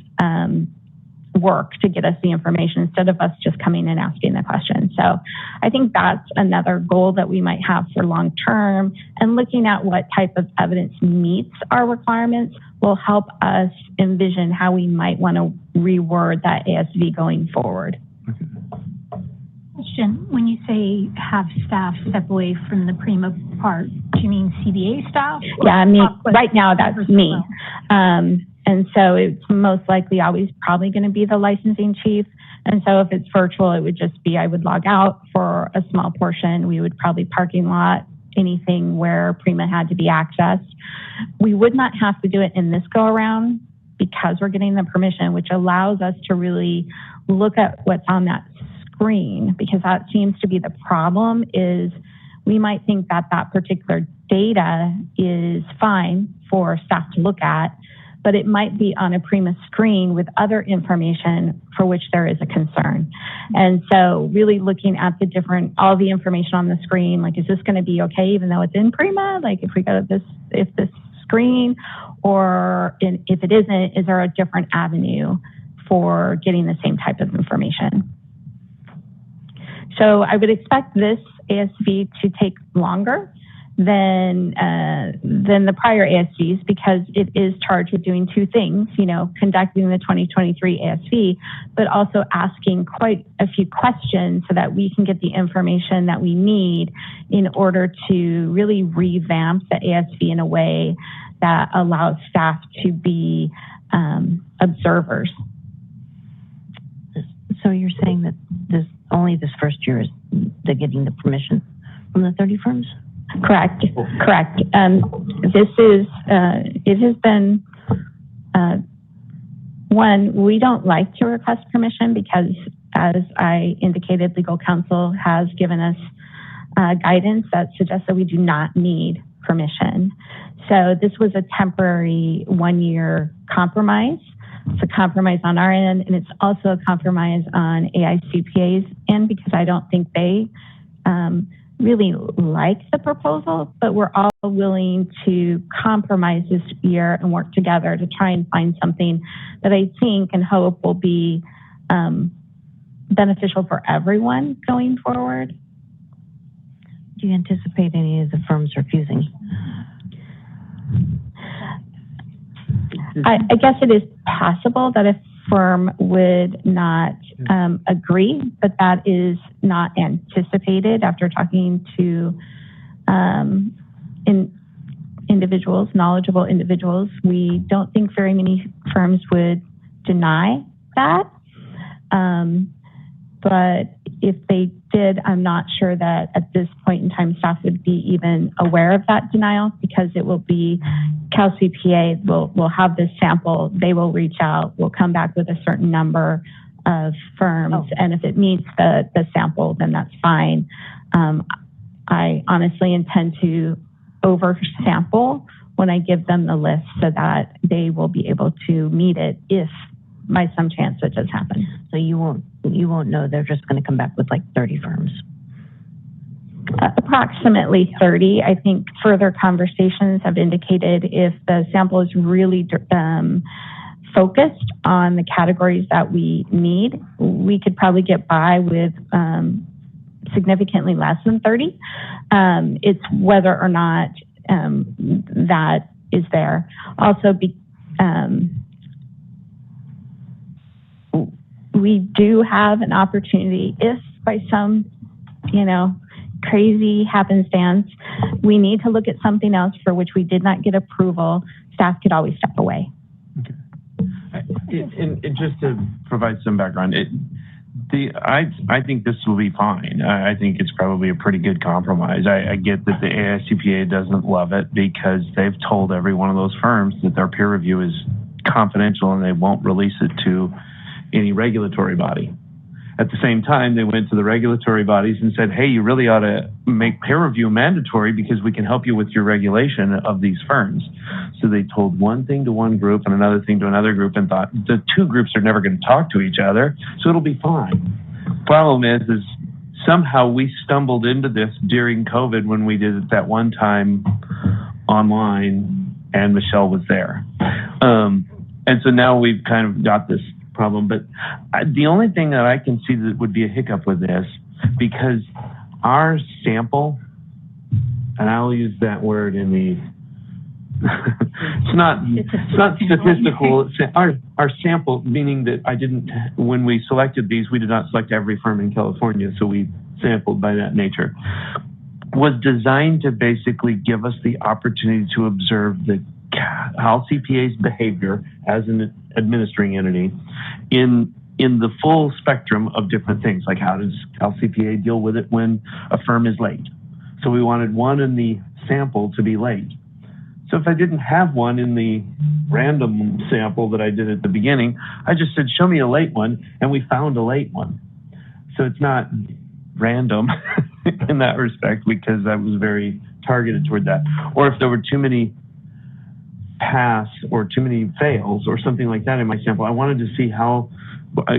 work to get us the information instead of us just coming and asking the question. So I think that's another goal that we might have for long term, and looking at what type of evidence meets our requirements will help us envision how we might want to reword that ASV going forward. Question, when you say have staff step away from the PRIMA part, do you mean CBA staff? Yeah, I mean, right now that's me. And so it's most likely always probably going to be the licensing chief. And so if it's virtual, it would just be, I would log out for a small portion. We would probably parking lot, anything where PRIMA had to be accessed. We would not have to do it in this go around because we're getting the permission, which allows us to really look at what's on that screen, because that seems to be the problem. Is we might think that that particular data is fine for staff to look at, but it might be on a PRIMA screen with other information for which there is a concern. And so really looking at the different, all the information on the screen, like, is this going to be okay even though it's in PRIMA? Like if we go to this screen, or if it isn't, is there a different avenue for getting the same type of information? So I would expect this ASV to take longer than the prior ASVs, because it is charged with doing two things, you know, conducting the 2023 ASV, but also asking quite a few questions so that we can get the information that we need in order to really revamp the ASV in a way that allows staff to be observers. So you're saying that only this first year is they're getting the permission from the 30 firms? Correct. This is, it has been, one, we don't like to request permission because, as I indicated, legal counsel has given us guidance that suggests that we do not need permission. So this was a temporary 1-year compromise. It's a compromise on our end, and it's also a compromise on AICPA's end, because I don't think they really like the proposal, but we're all willing to compromise this year and work together to try and find something that I think and hope will be beneficial for everyone going forward. Do you anticipate any of the firms refusing? I guess it is possible that a firm would not agree, but that is not anticipated after talking to individuals, knowledgeable individuals. We don't think very many firms would deny that. But if they did, I'm not sure that at this point in time staff would be even aware of that denial, because it will be Cal CPA will have this sample, they will reach out, we'll come back with a certain number of firms, and if it meets the sample, then that's fine. I honestly intend to oversample when I give them the list so that they will be able to meet it if by some chance it does happen. So you won't know they're just going to come back with like 30 firms? Approximately 30. I think further conversations have indicated if the sample is really focused on the categories that we need, we could probably get by with significantly less than 30. It's whether or not that is there. Also, we do have an opportunity if by some, crazy happenstance, we need to look at something else for which we did not get approval, staff could always step away. Okay. And just to provide some background, I think this will be fine. I think it's probably a pretty good compromise. I get that the AICPA doesn't love it because they've told every one of those firms that their peer review is confidential and they won't release it to any regulatory body. At the same time, they went to the regulatory bodies and said, hey, you really ought to make peer review mandatory because we can help you with your regulation of these firms. So they told one thing to one group and another thing to another group and thought the two groups are never going to talk to each other, so it'll be fine. Problem is somehow we stumbled into this during COVID when we did it that one time online and Michelle was there. And so now we've kind of got this problem, but the only thing that I can see that would be a hiccup with this, because our sample, and I'll use that word in the, it's not statistical. Our sample, meaning that when we selected these, we did not select every firm in California, so we sampled by that nature, was designed to basically give us the opportunity to observe the Cal CPA's behavior as an administering entity in the full spectrum of different things, like how does Cal CPA deal with it when a firm is late. So we wanted one in the sample to be late. So if I didn't have one in the random sample that I did at the beginning, I just said, show me a late one, and we found a late one. So it's not random in that respect, because I was very targeted toward that. Or if there were too many pass or too many fails or something like that in my sample, I wanted to see how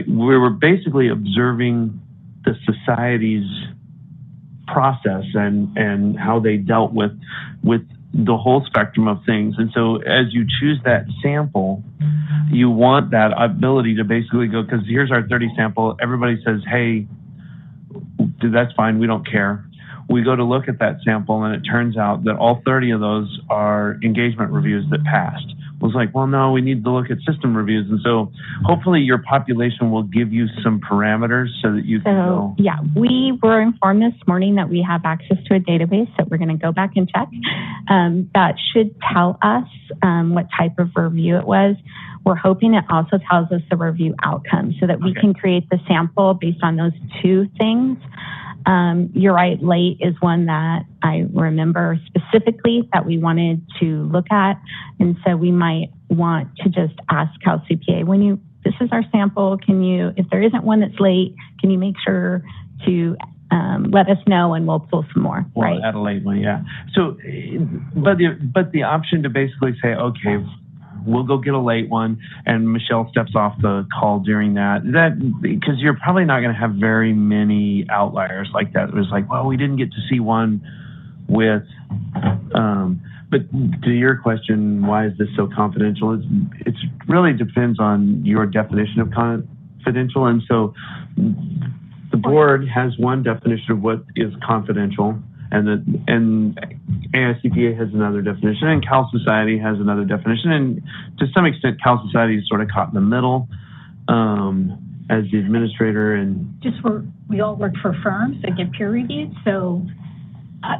we were basically observing the society's process and how they dealt with the whole spectrum of things. And so as you choose that sample, you want that ability to basically go, because here's our 30 sample, everybody says, hey, that's fine, we don't care. We go to look at that sample and it turns out that all 30 of those are engagement reviews that passed. It was like, well, no, we need to look at system reviews. And so hopefully your population will give you some parameters so that you can go. Yeah, we were informed this morning that we have access to a database that we're going to go back and check. That should tell us what type of review it was. We're hoping it also tells us the review outcome so that we can create the sample based on those two things. You're right, late is one that I remember specifically that we wanted to look at. And so we might want to just ask Cal CPA, this is our sample, if there isn't one that's late, can you make sure to let us know and we'll pull some more, right? Add a late one, yeah. So, but the option to basically say, okay, we'll go get a late one, and Michelle steps off the call during that. Because you're probably not going to have very many outliers like that. It was like, well, we didn't get to see one with, but to your question, why is this so confidential? It really depends on your definition of confidential. And so the board has one definition of what is confidential, and AICPA has another definition, and Cal Society has another definition. And to some extent, Cal Society is sort of caught in the middle as the administrator. And we all work for firms that get peer reviewed, so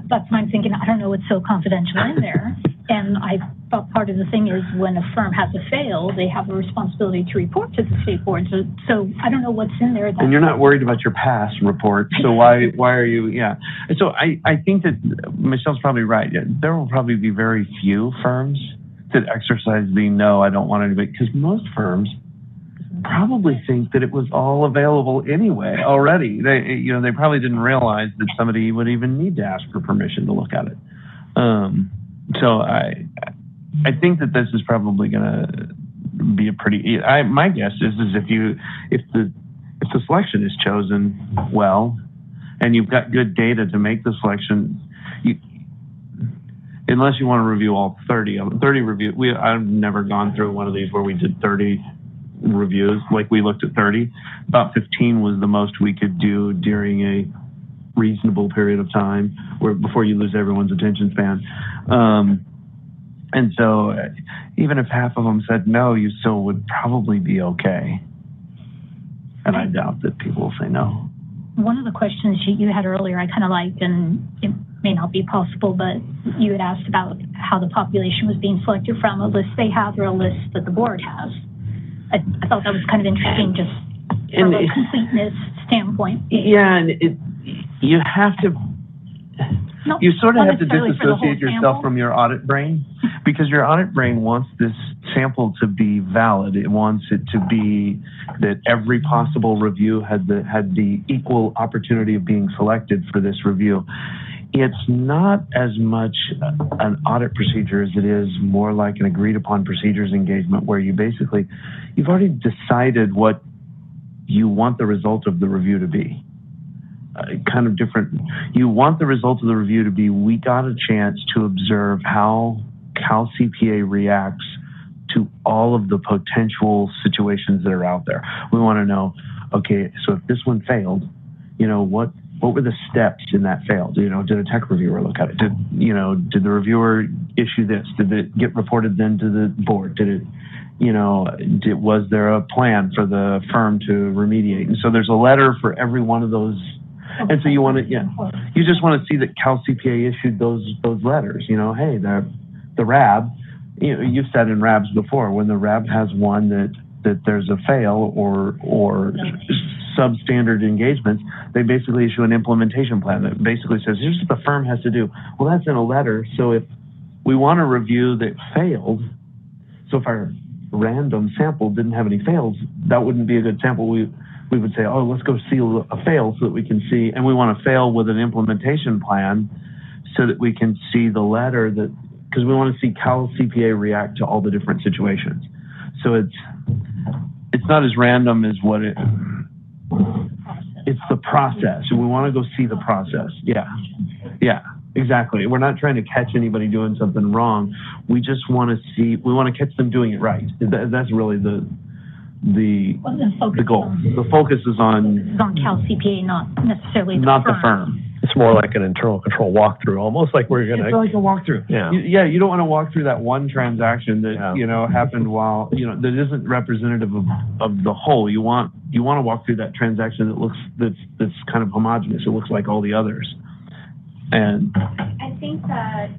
that's why I'm thinking, I don't know what's so confidential in there. And I thought part of the thing is when a firm has a fail, they have a responsibility to report to the state board. So I don't know what's in there. And you're not worried about your past report. So why are you? Yeah. So I think that Michelle's probably right. There will probably be very few firms that exercise the no, I don't want anybody, because most firms probably think that it was all available anyway already. They probably didn't realize that somebody would even need to ask for permission to look at it. So I think that this is probably going to be a pretty. My guess is if the selection is chosen well, and you've got good data to make the selection, unless you want to review all 30 of them. 30 review. I've never gone through one of these where we did 30 reviews. Like we looked at 30. About 15 was the most we could do during a reasonable period of time, before you lose everyone's attention span. And so even if half of them said no, you still would probably be okay. And I doubt that people will say no. One of the questions you had earlier, I kind of liked, and it may not be possible, but you had asked about how the population was being selected from a list they have or a list that the board has. I thought that was kind of interesting, just from a completeness standpoint. Yeah, and you have to, you sort of have to disassociate yourself from your audit brain, because your audit brain wants this sample to be valid. It wants it to be that every possible review had the equal opportunity of being selected for this review. It's not as much an audit procedure as it is more like an agreed upon procedures engagement, where you've already decided what you want the result of the review to be. Kind of different. You want the result of the review to be, we got a chance to observe how Cal CPA reacts to all of the potential situations that are out there. We want to know, okay, so if this one failed, what were the steps in that fail? Did a tech reviewer look at it? Did the reviewer issue this? Did it get reported then to the board? Was there a plan for the firm to remediate? And so there's a letter for every one of those. And so you just want to see that Cal CPA issued those letters. Hey, the RAB, you've said in RABs before, when the RAB has one that there's a fail or substandard engagements, they basically issue an implementation plan that basically says, here's what the firm has to do. Well, that's in a letter. So if we want a review that failed, so if our random sample didn't have any fails, that wouldn't be a good sample. We would say, oh, let's go see a fail so that we can see, and we want to fail with an implementation plan so that we can see the letter because we want to see Cal CPA react to all the different situations. So it's not as random as it's the process. And we want to go see the process. Yeah, exactly. We're not trying to catch anybody doing something wrong. We just want to catch them doing it right. That's really the goal. The focus is on Cal CPA, not necessarily the firm. It's more like an internal control walkthrough, almost like we're going to. It's like a walkthrough. Yeah. You don't want to walk through that one transaction that happened while that isn't representative of the whole. You want to walk through that transaction that's kind of homogeneous. It looks like all the others. And I think that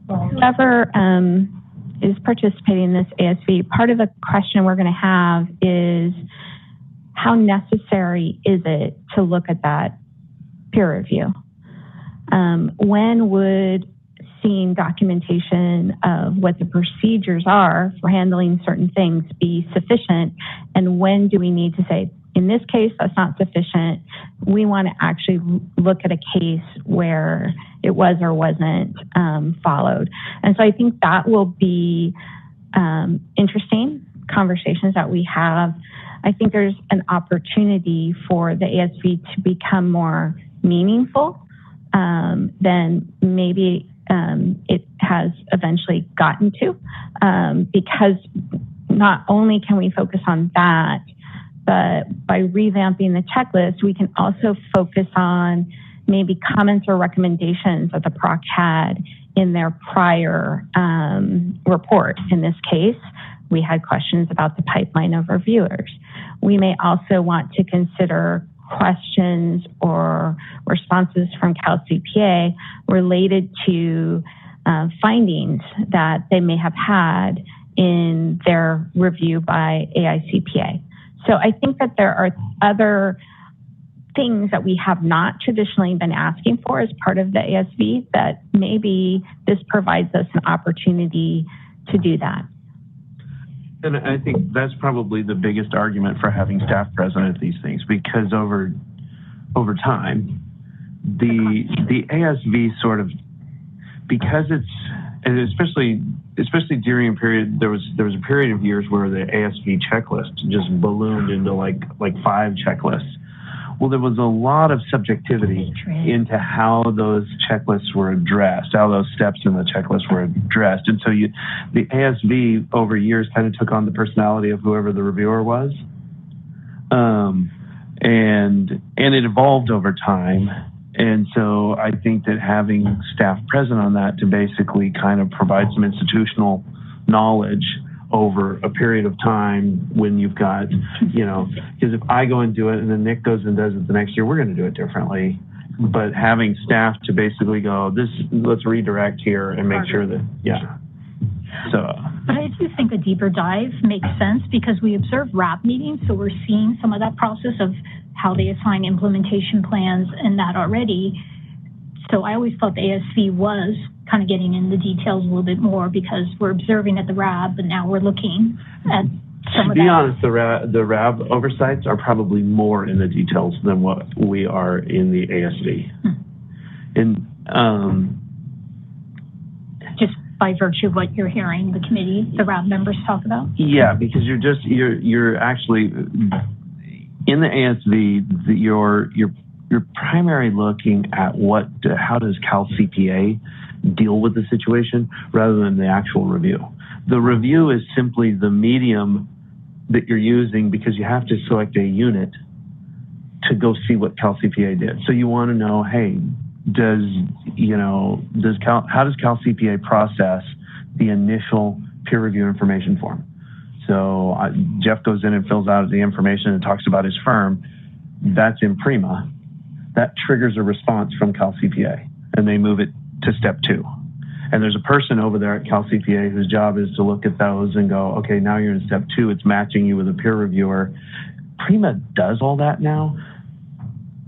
whoever is participating in this ASV, part of the question we're going to have is, how necessary is it to look at that peer review? When would seeing documentation of what the procedures are for handling certain things be sufficient? And when do we need to say, in this case, that's not sufficient. We want to actually look at a case where it was or wasn't followed. And so I think that will be interesting conversations that we have. I think there's an opportunity for the ASV to become more meaningful than maybe it has eventually gotten to, because not only can we focus on that, but by revamping the checklist, we can also focus on maybe comments or recommendations that the PROC had in their prior report. In this case, we had questions about the pipeline of reviewers. We may also want to consider questions or responses from Cal CPA related to findings that they may have had in their review by AICPA. So I think that there are other things that we have not traditionally been asking for as part of the ASV that maybe this provides us an opportunity to do that. And I think that's probably the biggest argument for having staff present at these things, because over time, the ASV sort of, because it's, and especially during a period, there was a period of years where the ASV checklist just ballooned into like 5 checklists. Well, there was a lot of subjectivity into how those checklists were addressed, how those steps in the checklist were addressed. And so the ASV over years kind of took on the personality of whoever the reviewer was. And it evolved over time. And so I think that having staff present on that to basically kind of provide some institutional knowledge over a period of time when you've got, because if I go and do it and then Nick goes and does it the next year, we're going to do it differently. But having staff to basically go, let's redirect here and make sure that, So. But I do think a deeper dive makes sense because we observe RAB meetings, so we're seeing some of that process of how they assign implementation plans and that already. So I always thought the ASV was kind of getting in the details a little bit more because we're observing at the RAB, but now we're looking at some of that. To be honest, the RAB oversights are probably more in the details than what we are in the ASV. And just by virtue of what you're hearing the committee, the RAB members talk about? Yeah, because you're actually in the ASV, you're primarily looking at how does Cal CPA deal with the situation rather than the actual review. The review is simply the medium that you're using because you have to select a unit to go see what Cal CPA did. So you want to know, hey, how does Cal CPA process the initial peer review information form? So Jeff goes in and fills out the information and talks about his firm. That's in Prima. That triggers a response from Cal CPA, and they move it to step 2. And there's a person over there at Cal CPA whose job is to look at those and go, okay, now you're in step 2. It's matching you with a peer reviewer. Prima does all that now.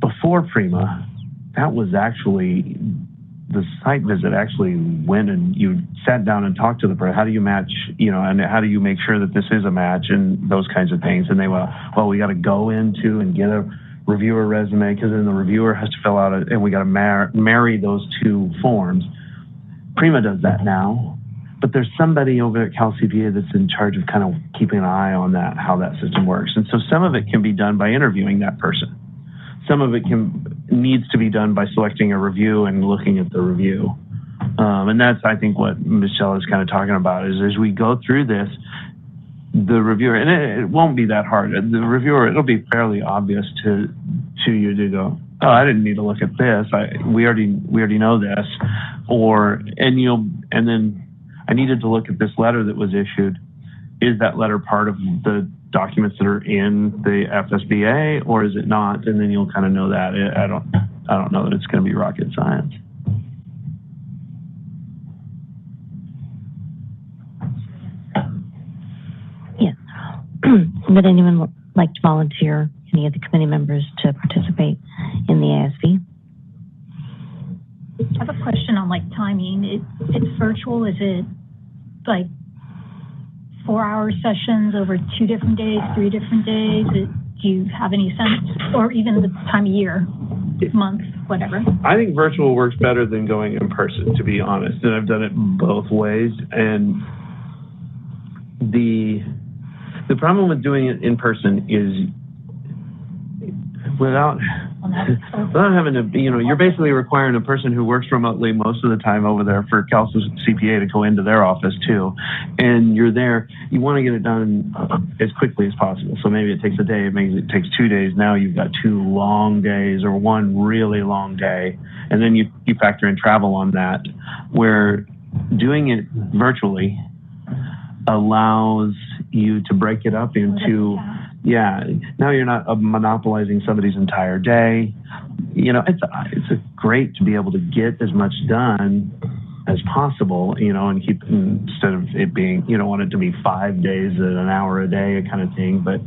Before Prima, that was actually the site visit actually went and you sat down and talked to the person. How do you match, and how do you make sure that this is a match and those kinds of things? And they were, well, we got to go into and get a reviewer resume because then the reviewer has to fill out it and we got to marry those 2 forms. Prima does that now, but there's somebody over at Cal CPA that's in charge of kind of keeping an eye on that, how that system works. And so some of it can be done by interviewing that person. Some of it needs to be done by selecting a review and looking at the review. And that's, I think, what Michelle is kind of talking about is as we go through this, the reviewer, and it won't be that hard. The reviewer, it'll be fairly obvious to you to go, oh, I didn't need to look at this. We already know this. And then I needed to look at this letter that was issued. Is that letter part of the documents that are in the FSBA or is it not? And then you'll kind of know that. I don't know that it's going to be rocket science. Yeah. Would anyone like to volunteer, any of the committee members, to participate in the ASV? I have a question on timing. It's virtual. Is it 4-hour sessions over 2 different days, 3 different days? Do you have any sense? Or even the time of year, month, whatever? I think virtual works better than going in person, to be honest. And I've done it both ways. And the problem with doing it in person is without having to, you're basically requiring a person who works remotely most of the time over there for Cal's CPA to go into their office too. And you're there, you want to get it done as quickly as possible. So maybe it takes a day, maybe it takes 2 days. Now you've got 2 long days or 1 really long day. And then you factor in travel on that, where doing it virtually allows you to break it up into, now you're not monopolizing somebody's entire day. It's great to be able to get as much done as possible, and keep, instead of it being, you don't want it to be 5 days at an hour a day kind of thing, but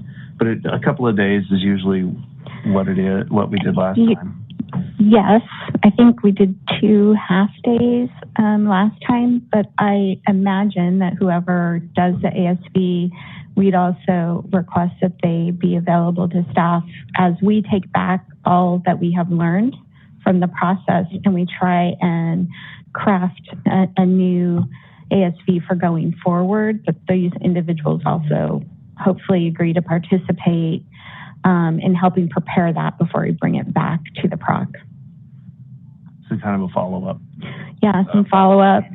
a couple of days is usually what it is, what we did last time. Yes, I think we did 2 half days last time, but I imagine that whoever does the ASV, we'd also request that they be available to staff as we take back all that we have learned from the process and we try and craft a new ASV for going forward. But these individuals also hopefully agree to participate in helping prepare that before we bring it back to the proc. So kind of a follow-up. Yeah, some follow-up.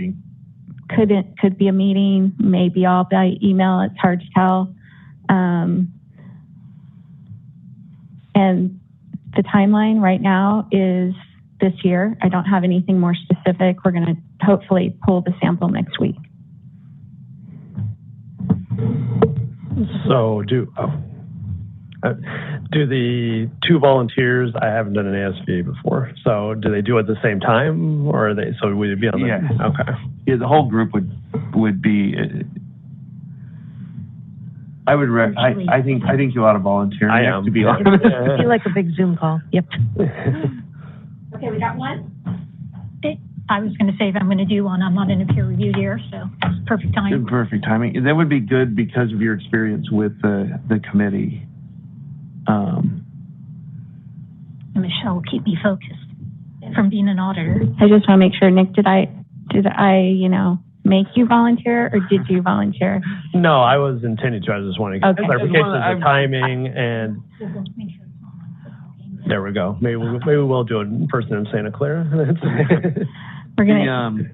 Could be a meeting, maybe all by email. It's hard to tell. And the timeline right now is this year. I don't have anything more specific. We're going to hopefully pull the sample next week. So do the 2 volunteers, I haven't done an ASV before, so do they do it at the same time, or are they, so would it be on the, okay. Yeah, the whole group would be, I think you ought to volunteer. I am. To be honest. It'd be like a big Zoom call. Yep. Okay, we got one. I was going to say if I'm going to do one, I'm not in a peer review year, so it's perfect timing. Perfect timing. That would be good because of your experience with the committee. And Michelle will keep me focused from being an auditor. I just want to make sure, Nick, did I make you volunteer or did you volunteer? No, I was intending to. I just wanted to get clarification of the timing and there we go. Maybe we'll do it in person in Santa Clara. We're gonna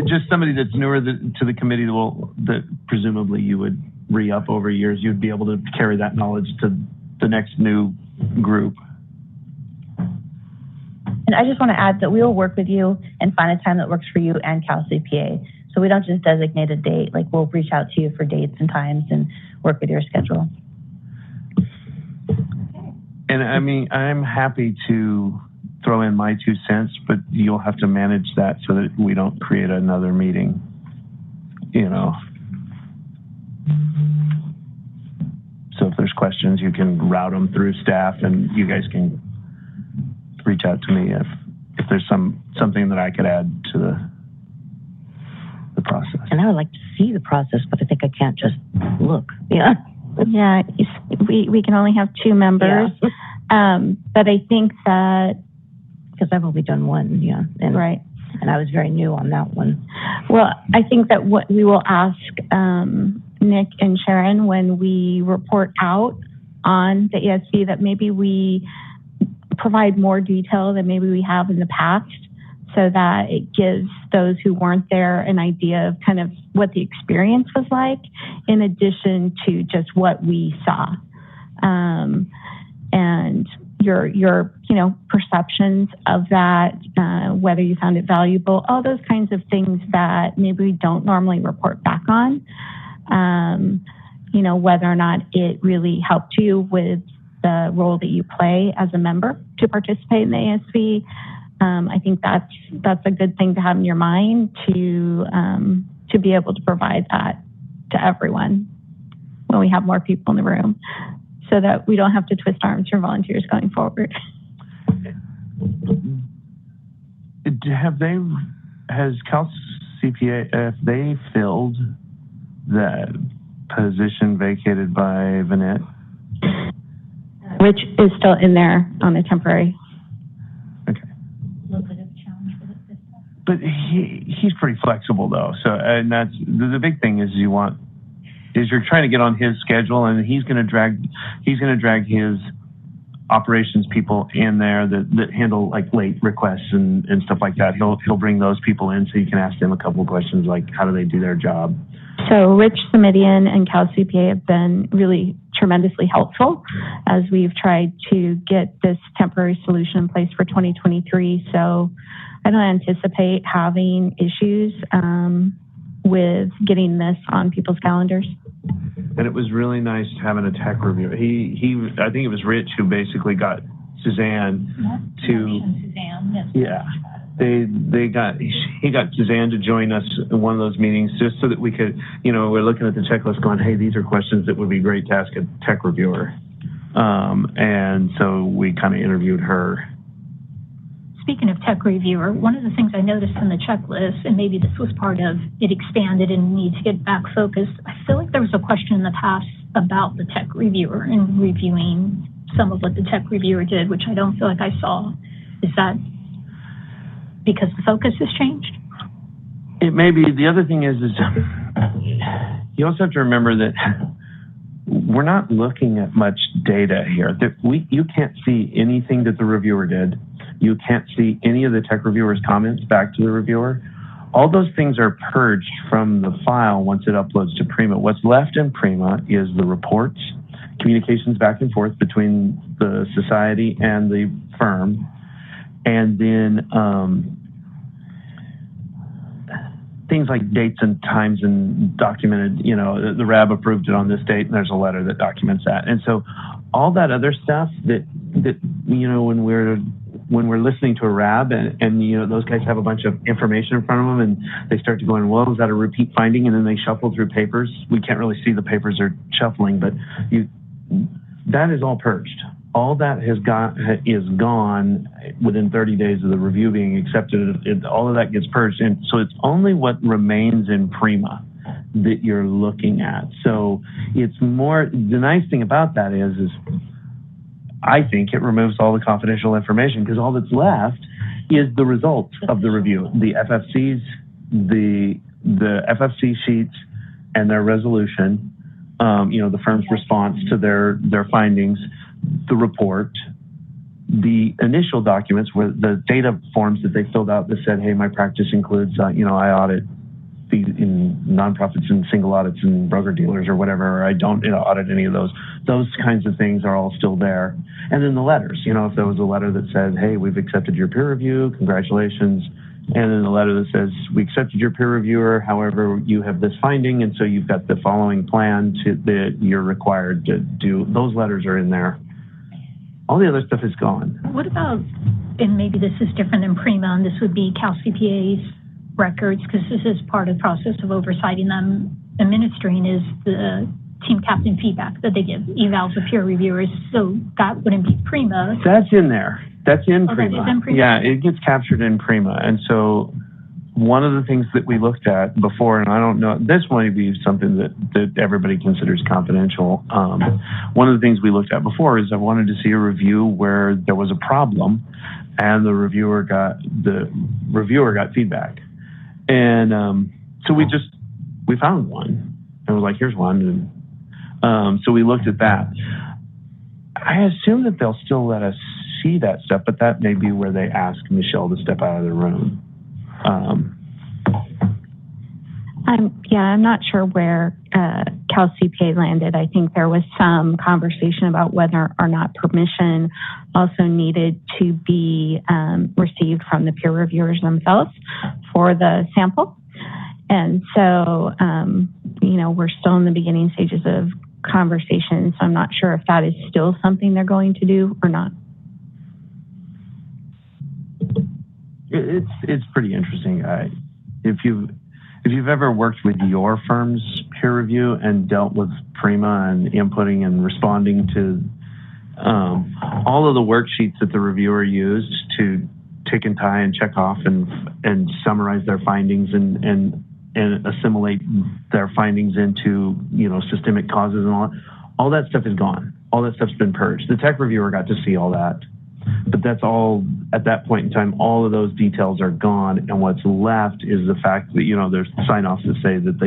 just somebody that's newer to the committee that presumably you would re-up over years. You'd be able to carry that knowledge to the next new group. And I just want to add that we will work with you and find a time that works for you and Cal CPA. So we don't just designate a date. Like, we'll reach out to you for dates and times and work with your schedule. And I mean, I'm happy to throw in my 2 cents, but you'll have to manage that so that we don't create another meeting, So if there's questions, you can route them through staff and you guys can reach out to me if there's something that I could add to the process. And I would like to see the process, but I think I can't just look. Yeah. Yeah, we can only have 2 members. Yeah. But I think that because I've only done 1, and, right. And I was very new on that one. Well, I think that what we will ask Nick and Sharon when we report out on the ESV, that maybe we provide more detail than maybe we have in the past, so that it gives those who weren't there an idea of kind of what the experience was like, in addition to just what we saw. And your perceptions of that, whether you found it valuable, all those kinds of things that maybe we don't normally report back on. Whether or not it really helped you with the role that you play as a member to participate in the ASV. I think that's a good thing to have in your mind to be able to provide that to everyone when we have more people in the room, so that we don't have to twist arms for volunteers going forward. Has Cal CPA, if they filled that position vacated by Vanette? Which is still in there on a temporary. Okay. But he's pretty flexible though. So, and that's the big thing is you want is you're trying to get on his schedule, and he's going to drag his operations people in there that handle like late requests and stuff like that. He'll bring those people in so you can ask them a couple of questions like how do they do their job. So Rich Simidian and Cal CPA have been really tremendously helpful as we've tried to get this temporary solution in place for 2023. So I don't anticipate having issues with getting this on people's calendars. And it was really nice having a tech review. I think it was Rich who basically got Suzanne to, yeah. He got Suzanne to join us in one of those meetings just so that we could, we're looking at the checklist going, hey, these are questions that would be great to ask a tech reviewer. And so we kind of interviewed her. Speaking of tech reviewer, one of the things I noticed in the checklist, and maybe this was part of it expanded and needs to get back focused, I feel like there was a question in the past about the tech reviewer and reviewing some of what the tech reviewer did, which I don't feel like I saw. Is that because the focus has changed? It may be. The other thing is you also have to remember that we're not looking at much data here. You can't see anything that the reviewer did. You can't see any of the tech reviewer's comments back to the reviewer. All those things are purged from the file once it uploads to Prima. What's left in Prima is the reports, communications back and forth between the society and the firm, and then things like dates and times and documented, the RAB approved it on this date and there's a letter that documents that. And so all that other stuff that when we're listening to a RAB and those guys have a bunch of information in front of them and they start to go in, well, is that a repeat finding? And then they shuffle through papers. We can't really see the papers are shuffling, but that is all purged. All that is gone within 30 days of the review being accepted. All of that gets purged. And so it's only what remains in Prima that you're looking at. So it's more, the nice thing about that is I think it removes all the confidential information because all that's left is the results of the review. The FFCs, the FFC sheets and their resolution, the firm's response to their findings, the report, the initial documents where the data forms that they filled out that said, hey, my practice includes, I audit in nonprofits and single audits and broker dealers or whatever, or I don't audit any of those. Those kinds of things are all still there. And then the letters, if there was a letter that said, hey, we've accepted your peer review, congratulations. And then the letter that says, we accepted your peer reviewer, however, you have this finding, and so you've got the following plan that you're required to do. Those letters are in there. All the other stuff is gone. What about, and maybe this is different than Prima, and this would be Cal CPA's records, because this is part of the process of oversighting them, administering, is the team captain feedback that they give, evals of peer reviewers. So that wouldn't be Prima. That's in there. That's in Prima. That is in Prima. Yeah, it gets captured in Prima. And so one of the things that we looked at before, and I don't know, this might be something that everybody considers confidential. One of the things we looked at before is I wanted to see a review where there was a problem and the reviewer got feedback. And so we found one and we're like, here's one. And so we looked at that. I assume that they'll still let us see that stuff, but that may be where they ask Michelle to step out of the room. I'm not sure where Cal CPA landed. I think there was some conversation about whether or not permission also needed to be received from the peer reviewers themselves for the sample. And so, we're still in the beginning stages of conversation, so I'm not sure if that is still something they're going to do or not. It's pretty interesting. If you've ever worked with your firm's peer review and dealt with Prima and inputting and responding to all of the worksheets that the reviewer used to tick and tie and check off and summarize their findings and assimilate their findings into systemic causes and all that stuff is gone. All that stuff's been purged. The tech reviewer got to see all that. But that's all, at that point in time, all of those details are gone. And what's left is the fact that, there's sign-offs that say that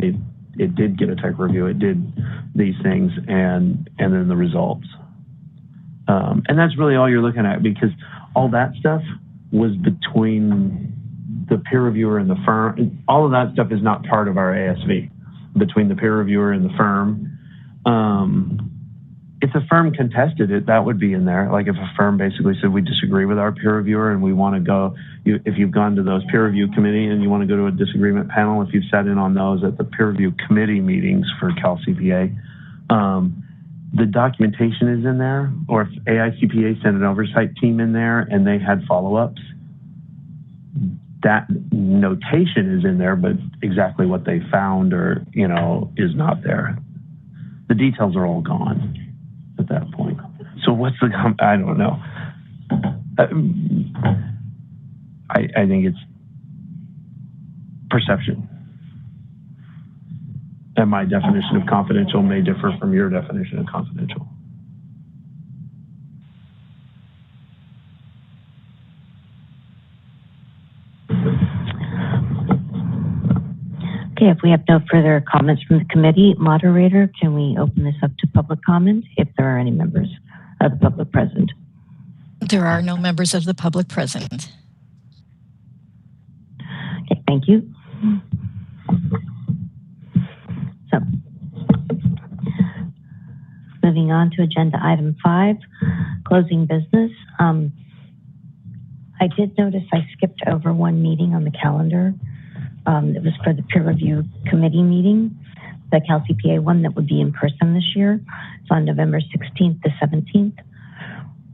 it did get a tech review, it did these things, and then the results. And that's really all you're looking at, because all that stuff was between the peer reviewer and the firm. All of that stuff is not part of our ASV, between the peer reviewer and the firm. If the firm contested it, that would be in there. Like if a firm basically said, we disagree with our peer reviewer and we want to go, if you've gone to those peer review committee and you want to go to a disagreement panel, if you've sat in on those at the peer review committee meetings for Cal CPA, the documentation is in there. Or if AICPA sent an oversight team in there and they had follow-ups, that notation is in there, but exactly what they found or, is not there. The details are all gone at that point. So what's the, I don't know. I think it's perception. And my definition of confidential may differ from your definition of confidential. Okay, if we have no further comments from the committee, moderator, can we open this up to public comment if there are any members of the public present? There are no members of the public present. Okay, thank you. So, moving on to agenda item 5, closing business. I did notice I skipped over one meeting on the calendar. It was for the peer review committee meeting, the Cal CPA one that would be in person this year. It's on November 16th to 17th.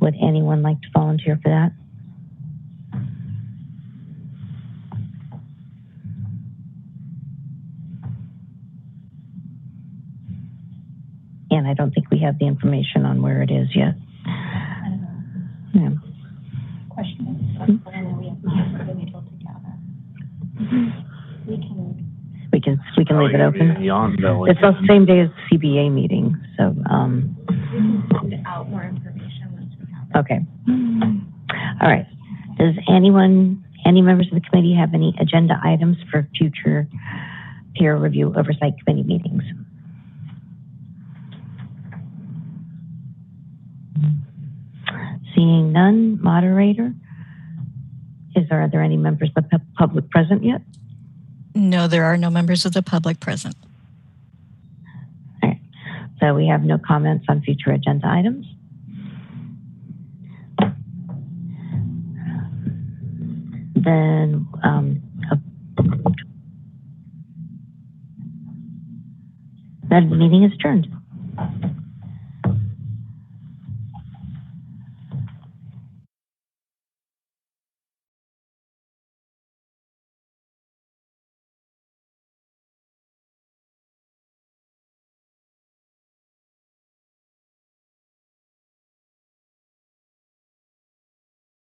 Would anyone like to volunteer for that? And I don't think we have the information on where it is yet. Yeah. Question. And we have not been able to gather. We can leave it open. It's the same day as the CBA meeting, so we can send out more information once we have it. Okay. All right. Does any members of the committee have any agenda items for future peer review oversight committee meetings? Seeing none, moderator, are there any members of the public present yet? No, there are no members of the public present. All right. So we have no comments on future agenda items. Then that meeting is adjourned.